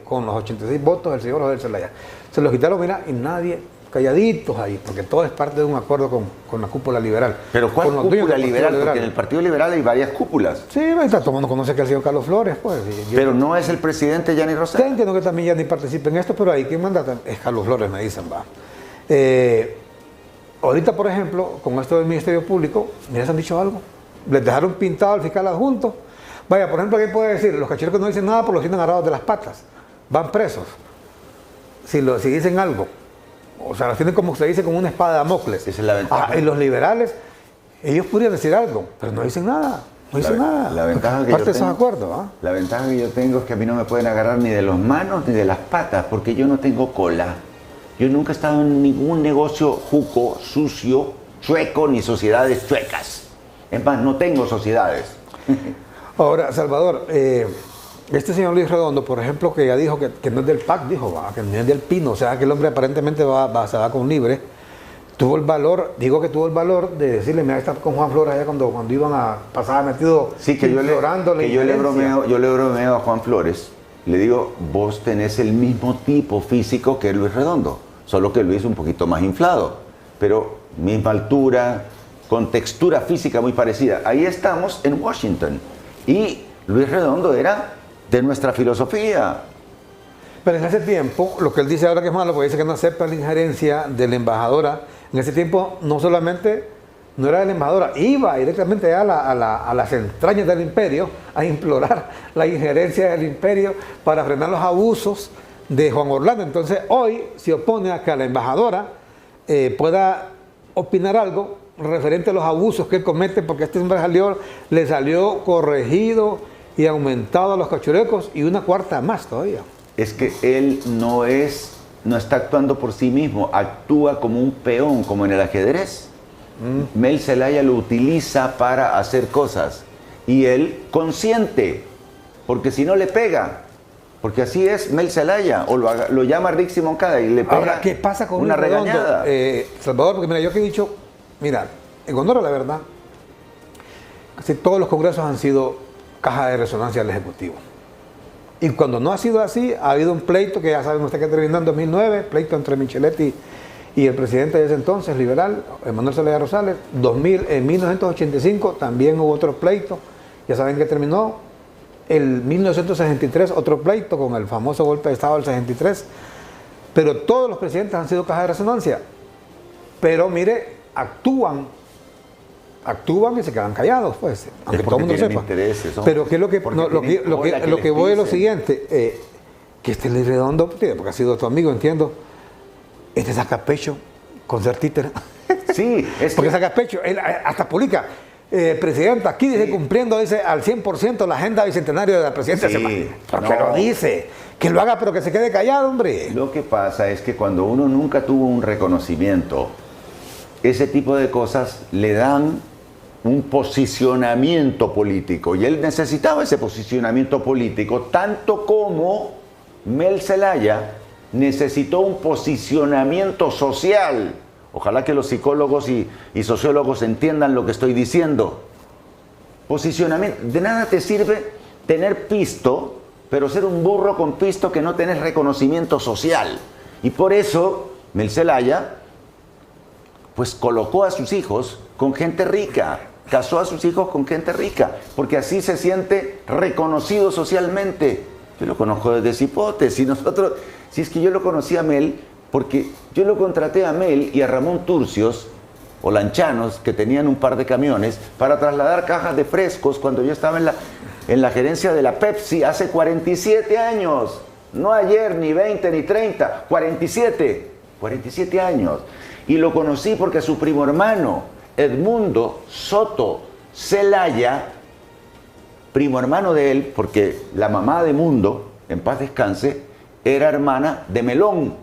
con los 86 votos del señor Joel Zelaya. Se los quitaron, mira, y nadie, calladitos ahí, porque todo es parte de un acuerdo con la cúpula liberal. ¿Pero cuál cúpula liberal? Porque en el Partido Liberal hay varias cúpulas. Sí, todo el mundo conoce que el señor Carlos Flores, pues. Pero no es el presidente Yanni Rosales. Entiendo que también Yanni participa en esto, pero ahí quien manda es Carlos Flores, me dicen, va. Ahorita, por ejemplo, con esto del Ministerio Público, ¿les han dicho algo? Les dejaron pintado al fiscal adjunto. Vaya, por ejemplo, ¿qué puede decir? Los cacheros que no dicen nada, pues los tienen agarrados de las patas. Van presos. Si dicen algo. O sea, los tienen como se dice, con una espada de Damocles. Esa es la ventaja. Y los liberales, ellos podrían decir algo, pero no dicen nada. No dicen nada. La ventaja que parte yo de esos tengo, acuerdos, ¿eh? La ventaja que yo tengo es que a mí no me pueden agarrar ni de las manos ni de las patas, porque yo no tengo cola. Yo nunca he estado en ningún negocio juco, sucio, chueco, ni sociedades chuecas. Es más, no tengo sociedades. Ahora, Salvador, este señor Luis Redondo, por ejemplo, que ya dijo que no es del PAC, dijo, que no es del Pino, o sea, que el hombre aparentemente se va con Libre, tuvo el valor de decirle, mira, está con Juan Flores allá cuando iban a pasar metido. Sí, que yo le bromeo a Juan Flores. Le digo, vos tenés el mismo tipo físico que Luis Redondo, solo que Luis es un poquito más inflado, pero misma altura, con textura física muy parecida. Ahí estamos en Washington. Y Luis Redondo era de nuestra filosofía. Pero en ese tiempo, lo que él dice ahora que es malo, porque dice que no acepta la injerencia de la embajadora, en ese tiempo no solamente no era de la embajadora, iba directamente a las entrañas del imperio a implorar la injerencia del imperio para frenar los abusos de Juan Orlando. Entonces hoy se opone a que la embajadora pueda opinar algo referente a los abusos que él comete, porque este hombre le salió corregido y aumentado a los cachurecos y una cuarta más todavía. Es que él no está actuando por sí mismo, actúa como un peón, como en el ajedrez. Mel Zelaya lo utiliza para hacer cosas y él consiente, porque si no le pega, porque así es Mel Zelaya, o lo llama Rixi Moncada y le pega. Ahora, ¿qué pasa con una regañada? Salvador, porque mira, yo que he dicho, mira, en honor a la verdad, casi todos los congresos han sido caja de resonancia del Ejecutivo. Y cuando no ha sido así, ha habido un pleito que ya saben ustedes que terminó en 2009, pleito entre Micheletti y el presidente de ese entonces, liberal, Emanuel Zelaya Rosales. En 1985 también hubo otro pleito, ya saben que terminó el 1963, otro pleito con el famoso golpe de Estado del 63, pero todos los presidentes han sido caja de resonancia. Pero mire, actúan y se quedan callados, pues, aunque todo el mundo sepa. Pero ¿qué es lo que, no, lo que voy es lo siguiente, que este Luis Redondo, porque ha sido tu amigo, entiendo, saca pecho con ser títere. Sí, porque saca pecho, él hasta publica. Presidenta, aquí dice cumpliendo al 100% la agenda bicentenaria de la presidencia. Sí, porque lo dice, que lo haga pero que se quede callado, hombre. Lo que pasa es que cuando uno nunca tuvo un reconocimiento, ese tipo de cosas le dan un posicionamiento político, y él necesitaba ese posicionamiento político tanto como Mel Zelaya necesitó un posicionamiento social. Ojalá que los psicólogos y sociólogos entiendan lo que estoy diciendo. Posicionamiento. De nada te sirve tener pisto, pero ser un burro con pisto que no tenés reconocimiento social. Y por eso Mel Zelaya pues colocó a sus hijos con gente rica, casó a sus hijos con gente rica, porque así se siente reconocido socialmente. Yo lo conozco desde Cipote, si es que yo lo conocí a Mel, porque yo lo contraté a Mel y a Ramón Turcios, o lanchanos, que tenían un par de camiones, para trasladar cajas de frescos cuando yo estaba en la gerencia de la Pepsi hace 47 años. No ayer, ni 20, ni 30, 47 años. Y lo conocí porque su primo hermano, Edmundo Soto Zelaya, primo hermano de él, porque la mamá de Mundo, en paz descanse, era hermana de Melón,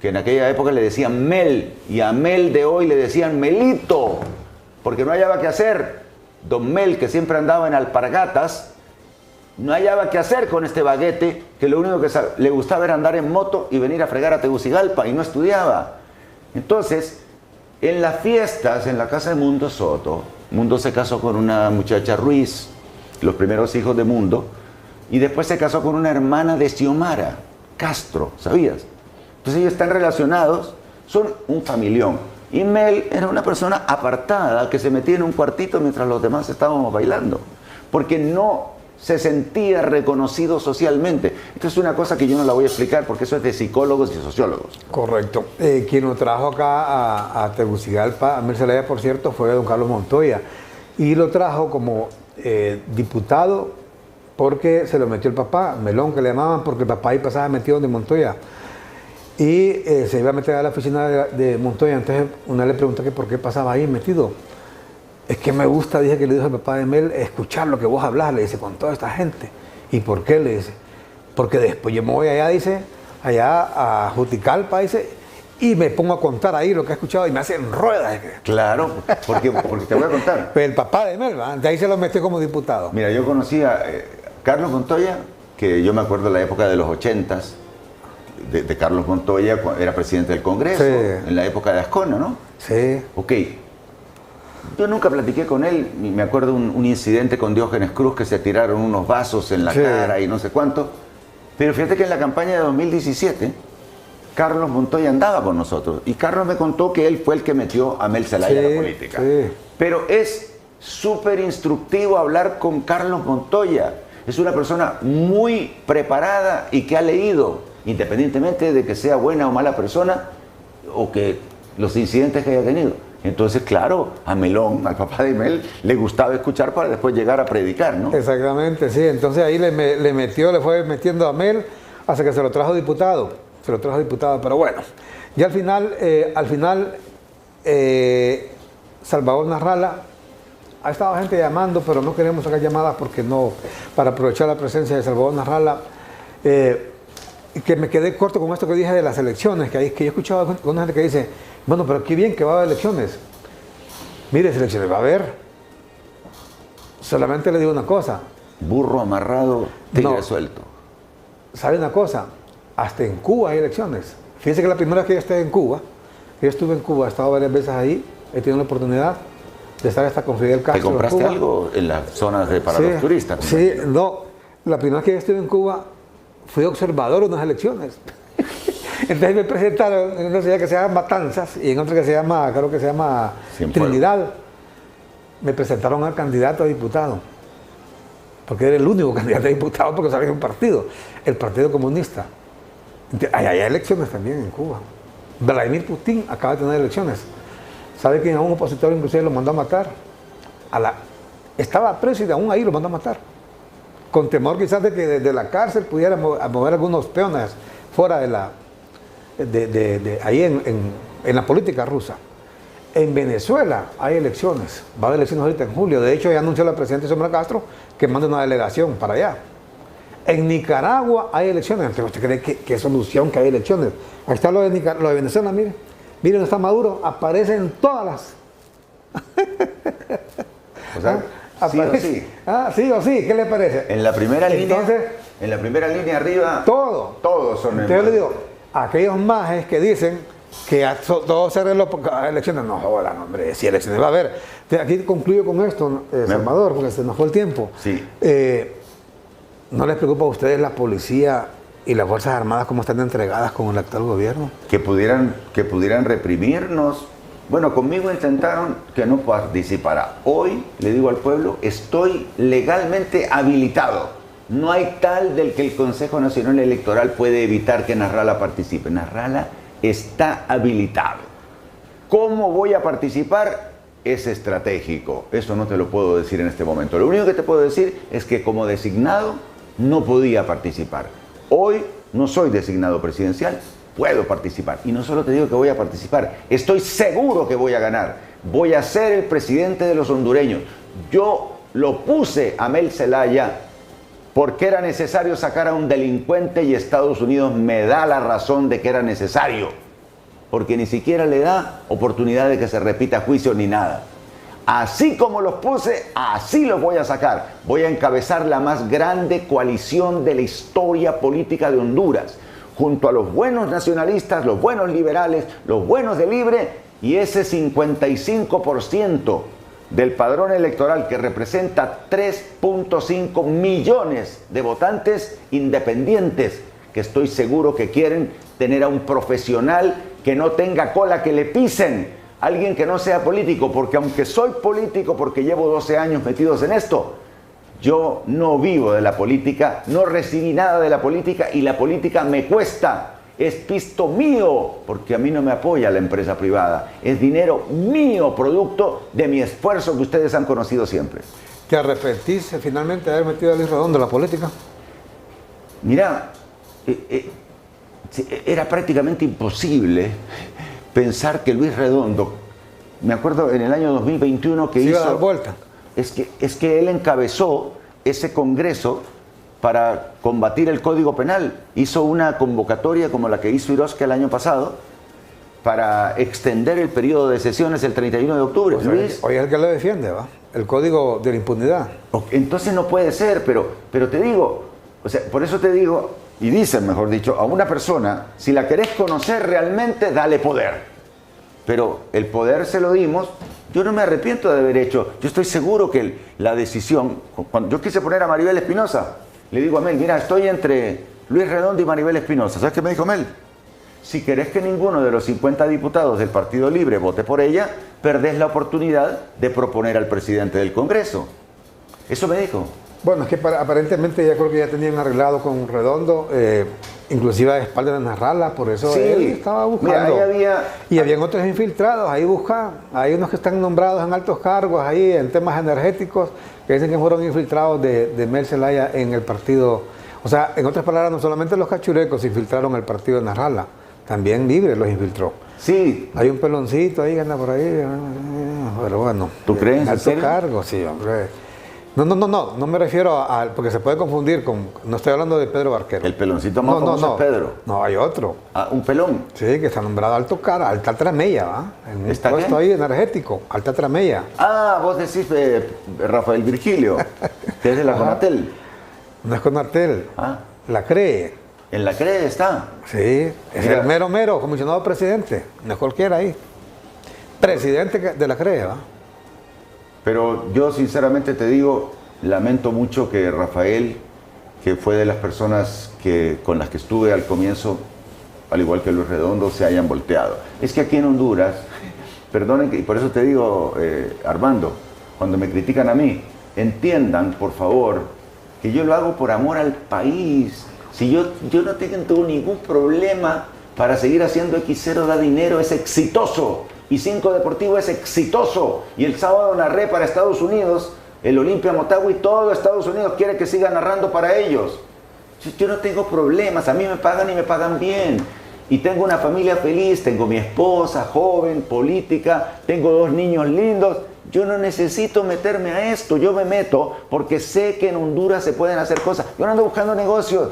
que en aquella época le decían Mel, y a Mel de hoy le decían Melito, porque no hallaba qué hacer. Don Mel, que siempre andaba en alpargatas, no hallaba qué hacer con este baguete, que lo único que le gustaba era andar en moto y venir a fregar a Tegucigalpa, y no estudiaba. Entonces, en las fiestas, en la casa de Mundo Soto, Mundo se casó con una muchacha Ruiz, los primeros hijos de Mundo, y después se casó con una hermana de Xiomara Castro, ¿sabías? Entonces ellos están relacionados, son un familión. Y Mel era una persona apartada que se metía en un cuartito mientras los demás estábamos bailando, porque no se sentía reconocido socialmente. Esto es una cosa que yo no la voy a explicar porque eso es de psicólogos y sociólogos. Correcto. Quien lo trajo acá a Tegucigalpa, a Mel Zelaya, por cierto, fue don Carlos Montoya. Y lo trajo como diputado porque se lo metió el papá, Melón, que le llamaban, porque el papá ahí pasaba metido de Montoya. Y se iba a meter a la oficina de Montoya. Entonces una vez le preguntó que por qué pasaba ahí metido. Es que me gusta, dije que le dijo al papá de Mel, escuchar lo que vos hablas, le dice, con toda esta gente. ¿Y por qué? Le dice, porque después yo me voy allá, dice, allá a Juticalpa, dice, y me pongo a contar ahí lo que he escuchado y me hacen ruedas. Claro, porque te voy a contar. Pero el papá de Mel, ¿va? De ahí se lo metió como diputado. Mira, yo conocí a Carlos Montoya, que yo me acuerdo de la época de los 80s, de Carlos Montoya, era presidente del Congreso, sí, en la época de Ascona, ¿no? Sí. Ok. Yo nunca platiqué con él, me acuerdo un incidente con Diógenes Cruz que se tiraron unos vasos en la cara y no sé cuánto, pero fíjate que en la campaña de 2017 Carlos Montoya andaba con nosotros y Carlos me contó que él fue el que metió a Mel Zelaya en la política. Sí. Pero es súper instructivo hablar con Carlos Montoya, es una persona muy preparada y que ha leído, independientemente de que sea buena o mala persona o que los incidentes que haya tenido. Entonces, claro, a Melón, al papá de Mel, le gustaba escuchar para después llegar a predicar, ¿no? Exactamente, sí. Entonces ahí le fue metiendo a Mel hasta que se lo trajo diputado. Pero bueno, ya al final, Salvador Narrala, ha estado gente llamando, pero no queremos sacar llamadas porque no, para aprovechar la presencia de Salvador Narrala, que me quedé corto con esto que dije de las elecciones, que yo he escuchado con una gente que dice, bueno, pero qué bien que va a haber elecciones. Mire, elecciones va a haber. Solamente le digo una cosa. Burro amarrado, tigre suelto. ¿Sabe una cosa? Hasta en Cuba hay elecciones. Fíjense que la primera vez que yo estuve en Cuba, he estado varias veces ahí, he tenido la oportunidad de estar hasta con Fidel Castro. ¿Te compraste algo en las zonas para los turistas? Sí, no. La primera vez que yo estuve en Cuba, fui observador de unas elecciones. Entonces me presentaron en una ciudad que se llama Matanzas y en otra que se llama, creo que se llama Trinidad. Me presentaron al candidato a diputado. porque era el único candidato a diputado porque salía un partido, el Partido Comunista. Hay elecciones también en Cuba. Vladimir Putin acaba de tener elecciones. ¿Sabe quién? A un opositor inclusive lo mandó a matar. Estaba preso y aún ahí lo mandó a matar. Con temor quizás de que desde la cárcel pudiera mover algunos peones fuera de ahí en la política rusa. En Venezuela hay elecciones, va a haber elecciones ahorita en julio. De hecho, ya anunció la presidenta Xiomara Castro que manda una delegación para allá. En Nicaragua hay elecciones. Entonces, ¿usted cree que es solución que hay elecciones? Ahí está lo de Venezuela, mire. Miren, está Maduro, aparece en todas las. O sea, sí o sí. Sí o sí, ¿qué le parece? En la primera Entonces, línea, en la primera línea arriba, todos son Entonces yo le digo, aquellos majes que dicen que todo se arregló porque hay elecciones, no jodan, hombre, si elecciones va a haber. Aquí concluyo con esto, Salvador, porque se nos fue el tiempo. Sí. ¿No les preocupa a ustedes la policía y las Fuerzas Armadas cómo están entregadas con el actual gobierno? Que pudieran reprimirnos. Bueno, conmigo intentaron que no participara. Hoy, le digo al pueblo, estoy legalmente habilitado. No hay tal del que el Consejo Nacional Electoral puede evitar que Nasrallah participe. Nasrallah está habilitado. ¿Cómo voy a participar? Es estratégico. Eso no te lo puedo decir en este momento. Lo único que te puedo decir es que como designado no podía participar. Hoy no soy designado presidencial, puedo participar. Y no solo te digo que voy a participar, estoy seguro que voy a ganar. Voy a ser el presidente de los hondureños. Yo lo puse a Mel Zelaya porque era necesario sacar a un delincuente y Estados Unidos me da la razón de que era necesario. Porque ni siquiera le da oportunidad de que se repita juicio ni nada. Así como los puse, así los voy a sacar. Voy a encabezar la más grande coalición de la historia política de Honduras, junto a los buenos nacionalistas, los buenos liberales, los buenos de Libre y ese 55% del padrón electoral que representa 3.5 millones de votantes independientes que estoy seguro que quieren tener a un profesional que no tenga cola que le pisen. Alguien que no sea político, porque aunque soy político, porque llevo 12 años metidos en esto, yo no vivo de la política, no recibí nada de la política y la política me cuesta, es pisto mío, porque a mí no me apoya la empresa privada, es dinero mío, producto de mi esfuerzo que ustedes han conocido siempre. ¿Te arrepentís finalmente de haber metido a Luis Redondo en la política? Mira, era prácticamente imposible pensar que Luis Redondo, me acuerdo en el año 2021 que ¿Se hizo... iba a dar vuelta? Es que él encabezó ese congreso para combatir el Código Penal. Hizo una convocatoria como la que hizo Irosca el año pasado para extender el periodo de sesiones el 31 de octubre. Pues hoy es el que lo defiende, ¿va? El Código de la Impunidad. Entonces no puede ser, pero te digo, o sea, por eso te digo, y dicen, mejor dicho, a una persona, si la querés conocer realmente, dale poder. Pero el poder se lo dimos. Yo no me arrepiento de haber hecho. Yo estoy seguro que la decisión, cuando yo quise poner a Maribel Espinosa, le digo a Mel, mira, estoy entre Luis Redondo y Maribel Espinosa. ¿Sabes qué me dijo Mel? Si querés que ninguno de los 50 diputados del Partido Libre vote por ella, perdés la oportunidad de proponer al presidente del Congreso. Eso me dijo. Bueno, es que aparentemente ya creo que ya tenían arreglado con Redondo, inclusive a espaldas de Nasrallah, por eso sí, él estaba buscando. Mira, ahí y habían otros infiltrados, ahí buscan, hay unos que están nombrados en altos cargos ahí en temas energéticos, que dicen que fueron infiltrados de Mel Zelaya en el partido. O sea, en otras palabras, no solamente los cachurecos infiltraron el partido de Nasrallah, también Libre los infiltró. Sí. Hay un peloncito ahí que anda por ahí, pero bueno. ¿Tú crees? En altos cargos, sí, hombre. No me refiero a, porque se puede confundir con, no estoy hablando de Pedro Barquero. El peloncito más famoso es Pedro. No, hay otro. Ah, un pelón. Sí, que está nombrado Alto Cara, Alta Tramella, ¿va? En un ¿Está puesto ahí energético, Alta Tramella. Ah, vos decís Rafael Virgilio, que es de la Conatel. No es Conatel, la CREE. ¿En la CREE está? Sí, es el mero, comisionado presidente, no es cualquiera ahí. Presidente de la CREE, ¿va? Pero yo sinceramente te digo, lamento mucho que Rafael, que fue de las personas con las que estuve al comienzo, al igual que Luis Redondo, se hayan volteado. Es que aquí en Honduras, perdonen, y por eso te digo, Armando, cuando me critican a mí, entiendan, por favor, que yo lo hago por amor al país. Si yo no tengo ningún problema para seguir haciendo X0 da dinero, es exitoso. Y 5 Deportivo es exitoso. Y el sábado narré para Estados Unidos, el Olimpia Motagua, y todo Estados Unidos quiere que siga narrando para ellos. Yo no tengo problemas, a mí me pagan y me pagan bien. Y tengo una familia feliz, tengo mi esposa, joven, política, tengo 2 niños lindos. Yo no necesito meterme a esto, yo me meto porque sé que en Honduras se pueden hacer cosas. Yo no ando buscando negocios,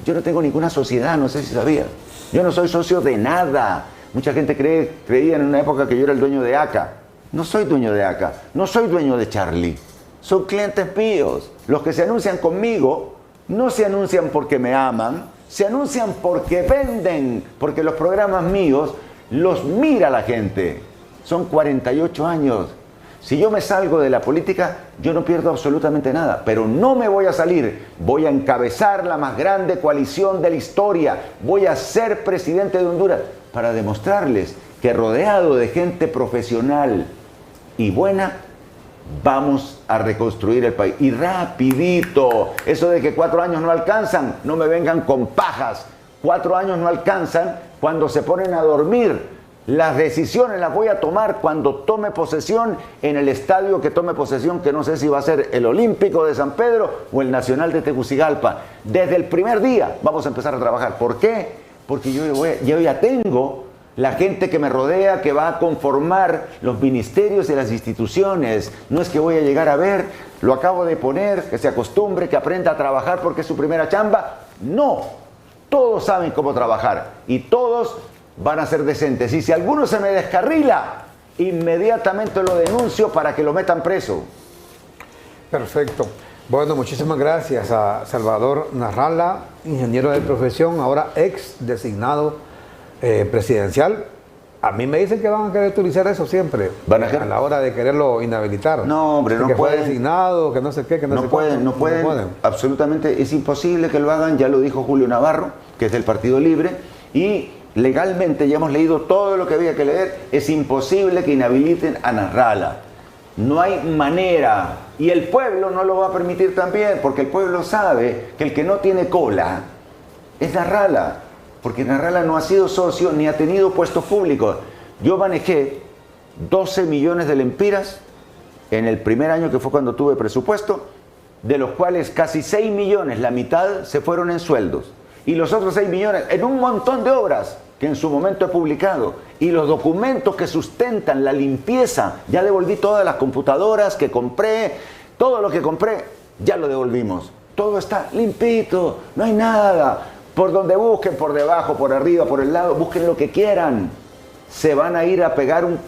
yo no tengo ninguna sociedad, no sé si sabía. Yo no soy socio de nada. Mucha gente creía en una época que yo era el dueño de ACA. No soy dueño de ACA, no soy dueño de Charlie. Son clientes míos. Los que se anuncian conmigo no se anuncian porque me aman, se anuncian porque venden, porque los programas míos los mira la gente. Son 48 años. Si yo me salgo de la política, yo no pierdo absolutamente nada, pero no me voy a salir. Voy a encabezar la más grande coalición de la historia. Voy a ser presidente de Honduras para demostrarles que rodeado de gente profesional y buena, vamos a reconstruir el país. Y rapidito. Eso de que 4 años no alcanzan, no me vengan con pajas. 4 años no alcanzan cuando se ponen a dormir. Las decisiones las voy a tomar cuando tome posesión en el estadio que tome posesión, que no sé si va a ser el Olímpico de San Pedro o el Nacional de Tegucigalpa. Desde el primer día vamos a empezar a trabajar. ¿Por qué? Porque yo ya tengo la gente que me rodea, que va a conformar los ministerios de las instituciones. No es que voy a llegar a ver, lo acabo de poner, que se acostumbre, que aprenda a trabajar porque es su primera chamba. No, todos saben cómo trabajar y todos van a ser decentes. Y si alguno se me descarrila, inmediatamente lo denuncio para que lo metan preso. Perfecto. Bueno, muchísimas gracias a Salvador Narrala, ingeniero de profesión, ahora ex designado presidencial. A mí me dicen que van a querer utilizar eso siempre, a la hora de quererlo inhabilitar. No, hombre, no que pueden. fue designado, que no sé qué, que no sé pueden, no pueden. Absolutamente, es imposible que lo hagan. Ya lo dijo Julio Navarro, que es del Partido Libre, y legalmente ya hemos leído todo lo que había que leer. Es imposible que inhabiliten a Narrala. No hay manera. Y el pueblo no lo va a permitir también, porque el pueblo sabe que el que no tiene cola es Narrala. Porque Narrala no ha sido socio ni ha tenido puestos públicos. Yo manejé 12 millones de lempiras en el primer año, que fue cuando tuve presupuesto, de los cuales casi 6 millones, la mitad, se fueron en sueldos. Y los otros 6 millones en un montón de obras que en su momento he publicado. Y los documentos que sustentan la limpieza, ya devolví todas las computadoras que compré, todo lo que compré, ya lo devolvimos. Todo está limpito, no hay nada. Por donde busquen, por debajo, por arriba, por el lado, busquen lo que quieran. Se van a ir a pegar un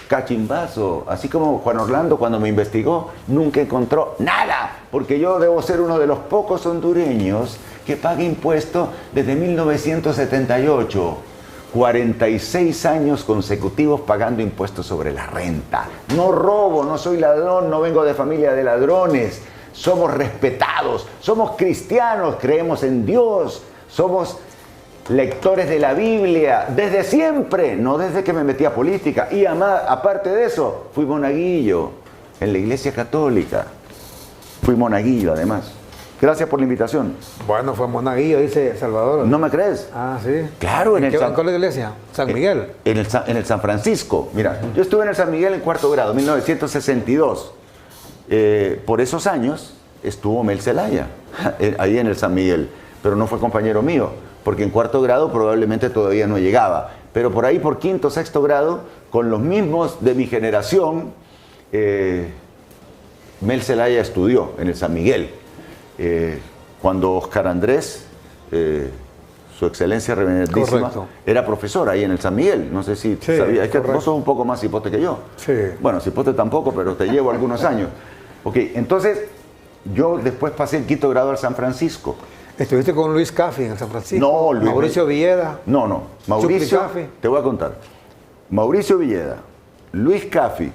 cachimbazo. Así como Juan Orlando, cuando me investigó, nunca encontró nada. Porque yo debo ser uno de los pocos hondureños que paga impuestos desde 1978. 46 años consecutivos pagando impuestos sobre la renta. No robo, no soy ladrón, no vengo de familia de ladrones. Somos respetados, somos cristianos, creemos en Dios. Somos lectores de la Biblia desde siempre, no desde que me metí a política. Y aparte de eso, fui monaguillo en la Iglesia Católica. Fui monaguillo, además. Gracias por la invitación. Bueno, fue monaguillo, dice Salvador. ¿No me crees? Ah, sí. Claro. ¿En cuál iglesia? ¿San Miguel? En el San Francisco. Mira, yo estuve en el San Miguel en 4º grado, 1962. Por esos años estuvo Mel Zelaya, ahí en el San Miguel. Pero no fue compañero mío, porque en 4º grado probablemente todavía no llegaba. Pero por ahí, por 5º, 6º grado, con los mismos de mi generación, Mel Zelaya estudió en el San Miguel. Cuando Oscar Andrés, su excelencia reverendísima, era profesor ahí en el San Miguel. No sé si sabía, es que vos sos un poco más cipote que yo. Sí. Bueno, cipote tampoco, pero te llevo algunos años. Ok, entonces yo después pasé el 5º grado al San Francisco. ¿Estuviste con Luis Caffi en San Francisco? No, Luis. Mauricio Villeda. No. Mauricio, te voy a contar. Mauricio Villeda, Luis Caffi,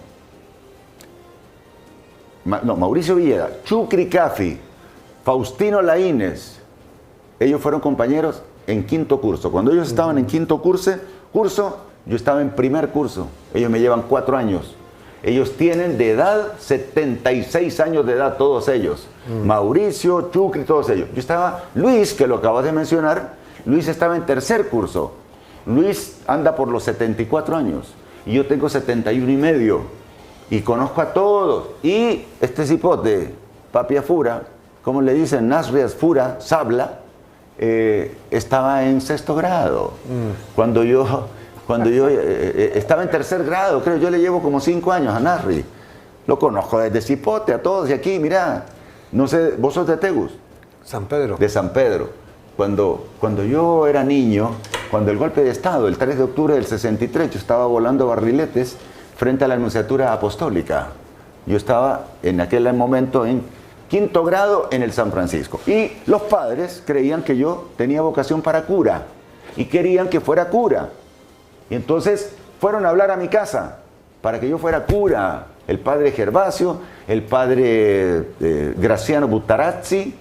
Mauricio Villeda, Chucri Caffi, Faustino Laínez, ellos fueron compañeros en 5º curso. Cuando ellos estaban en 5º curso, yo estaba en primer curso. Ellos me llevan 4 años. Ellos tienen de edad 76 años de edad, todos ellos. Mauricio, Chucri, todos ellos. Yo estaba, Luis, que lo acabas de mencionar, Luis estaba en tercer curso. Luis anda por los 74 años y yo tengo 71 y medio. Y conozco a todos. Y este cipote, Papi Afura, como le dicen, Nasri Asfura, Sabla, estaba en sexto grado. Cuando yo estaba en tercer grado, creo, yo le llevo como 5 años a Nasri. Lo conozco desde cipote a todos. Y aquí, mira, no sé, ¿vos sos de Tegus? San Pedro. De San Pedro. Cuando yo era niño, cuando el golpe de Estado, el 3 de octubre del 63, yo estaba volando barriletes frente a la Nunciatura Apostólica. Yo estaba en aquel momento en quinto grado en el San Francisco. Y los padres creían que yo tenía vocación para cura y querían que fuera cura. Y entonces fueron a hablar a mi casa para que yo fuera cura. El padre Gervasio, el padre Graciano Buttarazzi,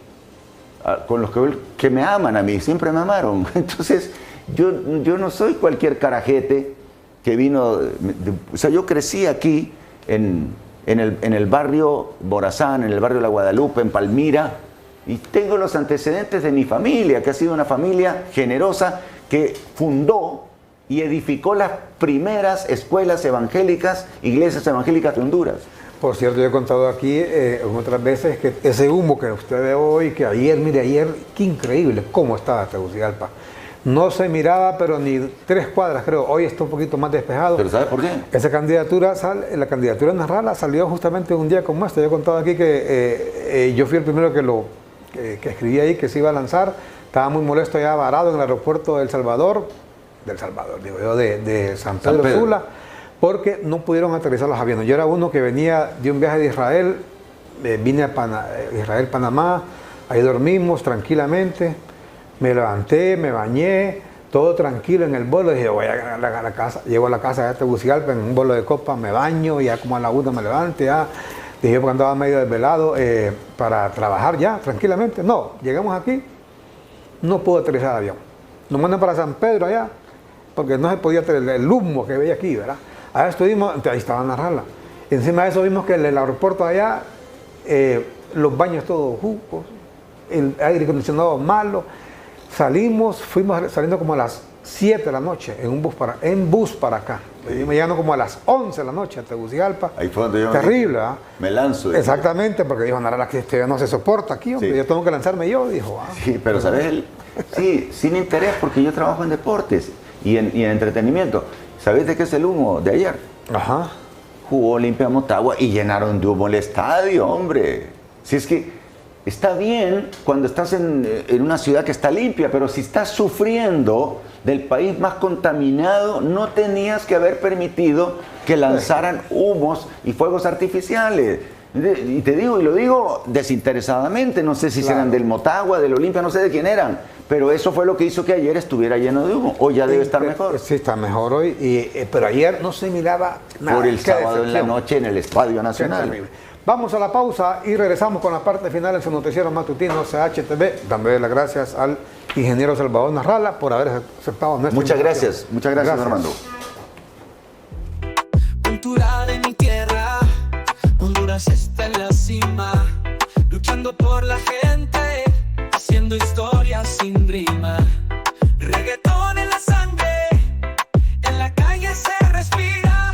con los que me aman a mí, siempre me amaron. Entonces yo no soy cualquier carajete que vino, o sea, yo crecí aquí en el barrio Morazán, en el barrio La Guadalupe, en Palmira, y tengo los antecedentes de mi familia, que ha sido una familia generosa que fundó y edificó las primeras escuelas evangélicas, iglesias evangélicas de Honduras. Por cierto, yo he contado aquí otras veces que ese humo que usted ve hoy, que ayer, qué increíble, cómo estaba Tegucigalpa. No se miraba, pero ni 3 cuadras, creo. Hoy está un poquito más despejado. ¿Pero sabe por qué? Esa candidatura, la candidatura Narrala salió justamente un día como este. Yo he contado aquí que yo fui el primero que escribí ahí, que se iba a lanzar. Estaba muy molesto ya varado en el aeropuerto de San Pedro Sula, porque no pudieron aterrizar los aviones. Yo era uno que venía de un viaje de Israel, vine a Israel-Panamá, ahí dormimos tranquilamente. Me levanté, me bañé, todo tranquilo en el vuelo. Dije, voy a la casa. Llego a la casa de Tegucigalpa en un vuelo de copa, me baño, ya como a la 1 me levanto, ya. Dije, porque andaba medio desvelado para trabajar ya, tranquilamente. No, llegamos aquí, no pudo aterrizar el avión. Nos mandan para San Pedro allá, porque no se podía tener el humo que veía aquí, ¿verdad? Allá estuvimos, ahí estaba Narrala. Encima de eso vimos que en el aeropuerto allá, los baños todos jugos, el aire acondicionado malo. Fuimos saliendo como a las 7 de la noche en bus para acá. Venimos llegando como a las 11 de la noche a Tegucigalpa. Ahí fue donde yo terrible, ¿verdad? Me lanzo. Exactamente, porque dijo, Narrala, que este no se soporta aquí, hombre. Sí. Yo tengo que lanzarme yo, dijo. Sí, pero ¿sabes? Sí, sin interés, porque yo trabajo en deportes y en entretenimiento. ¿Sabes de qué es el humo de ayer? Ajá. Jugó Olimpia Motagua y llenaron de humo el estadio, hombre. Si es que está bien cuando estás en una ciudad que está limpia, pero si estás sufriendo del país más contaminado, no tenías que haber permitido que lanzaran humos y fuegos artificiales. Y te digo, y lo digo desinteresadamente, no sé si eran del Motagua, del Olimpia, no sé de quién eran, pero eso fue lo que hizo que ayer estuviera lleno de humo. Hoy ya debe estar mejor. Sí, está mejor hoy, pero ayer no se miraba nada. Por el sábado en la noche en el Estadio Nacional. Vamos a la pausa y regresamos con la parte final en su noticiero matutino CHTV, dándole las gracias al ingeniero Salvador Narrala por haber aceptado nuestra invitación. Muchas gracias, Armando. Cultura de mi tierra, Honduras está en la cima, luchando por la gente, haciendo historia sin rima. Reggaetón en la sangre, en la calle se respira,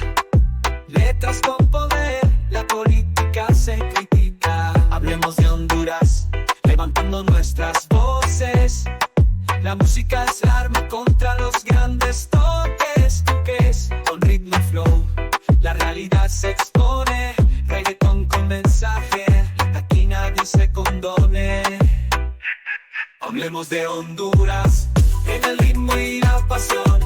letras con poder, la política se critica. Hablemos de Honduras, levantando nuestras voces. La música es el arma contra los grandes toques, con ritmo y flow. La realidad se expone, reggaetón con mensaje, aquí nadie se condone. Hablemos de Honduras, en el ritmo y la pasión.